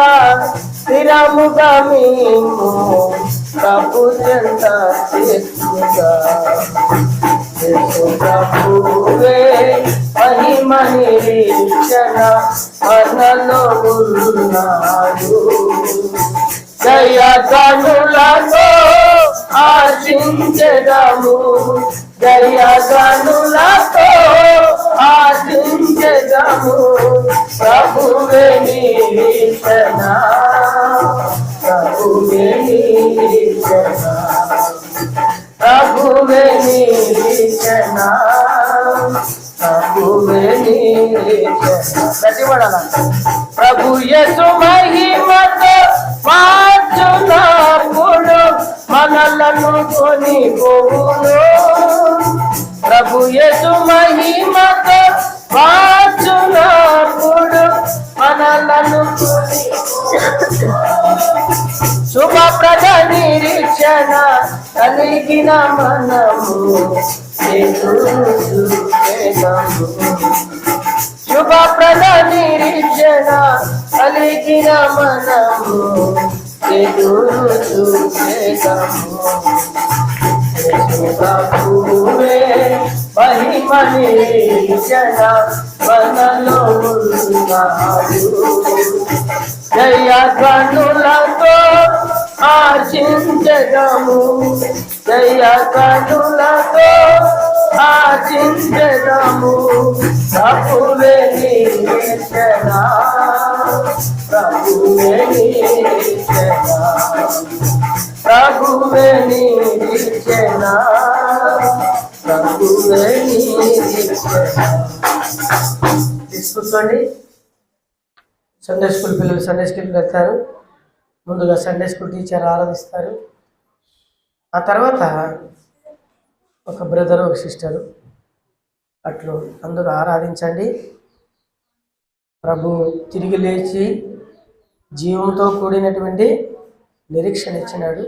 స్థిరముగా మేము ప్రభు చెంత చేస్తుగా ప్రభువే మహిమ నిరీక్షణ మనలో ఉన్నాడు జయ గనులతో ఆశించెదము జయ గనులతో ఆశించెదము ప్రభువే నిరీక్షణ ప్రభువే నిరీక్షణ ప్రభువే నిరీక్షణ ప్రభువే నిరీక్షణ గట్టిపడాల ప్రభు యేసు మహిమతో మార్చునప్పుడు మనలను కొనిపోవును ప్రభు యేసు మహిమతో మార్చునప్పుడు మనలను శుభప్రద నిరీక్షణ కలిగిన మనము శుభప్రద నిరీక్షణ కలిగిన మనము ప్రభువే మహిమ నిరీక్షణ మనలో ఉన్నాడు జయ గనులతో ఆశించెదము జయ గనులతో ఆశించెదము ప్రభువే నిరీక్షణ ప్రభువే నిరీక్షణ ప్రభువే నిరీక్షణ ప్రభువే నిరీక్షణ తీసుకుంటండి సండే స్కూల్ పిల్లలు సండే స్కూల్కి వెళ్తారు ముందుగా సండే స్కూల్ టీచర్ ఆరాధిస్తారు ఆ తర్వాత ఒక బ్రదరు ఒక సిస్టరు అట్లు అందరూ ఆరాధించండి ప్రభు తిరిగి లేచి జీవంతో కూడినటువంటి నిరీక్షణ ఇచ్చినాడు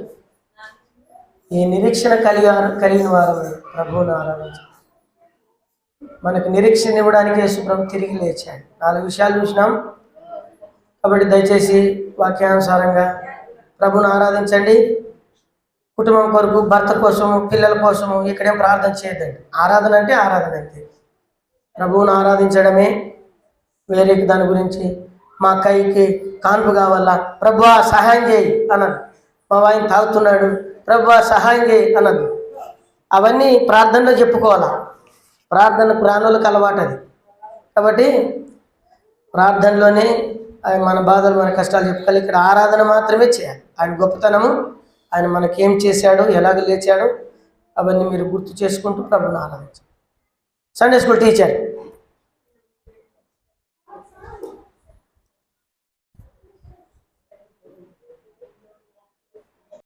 ఈ నిరీక్షణ కలిగిన వారు ప్రభువును ఆరాధించారు మనకు నిరీక్షణ ఇవ్వడానికి యేసు ప్రభు తిరిగి లేచాడు 4 విషయాలు చూసినాం కాబట్టి దయచేసి వాక్యానుసారంగా ప్రభువును ఆరాధించండి కుటుంబం కొరకు భర్త కోసము పిల్లల కోసము ఇక్కడేం ప్రార్థన చేయద్దండి ఆరాధన అంటే ఆరాధన అంతే ప్రభువును ఆరాధించడమే వేరే దాని గురించి మా అక్కయ్యకి కాన్పు కావాలా ప్రభువా సహాయం చేయి అన్నది మా ఆయన తాగుతున్నాడు ప్రభువా సహాయం చేయి అన్నది అవన్నీ ప్రార్థనలో చెప్పుకోవాలా ప్రార్థన ప్రాణులకు అలవాటు అది కాబట్టి ప్రార్థనలోనే మన బాధలు మన కష్టాలు చెప్పుకోవాలి ఇక్కడ ఆరాధన మాత్రమే చేయాలి ఆయన గొప్పతనము ఆయన మనకేం చేశాడు ఎలాగ లేచాడు అవన్నీ మీరు గుర్తు చేసుకుంటూ ప్రభువుని ఆరాధించాలి సండే స్కూల్ టీచర్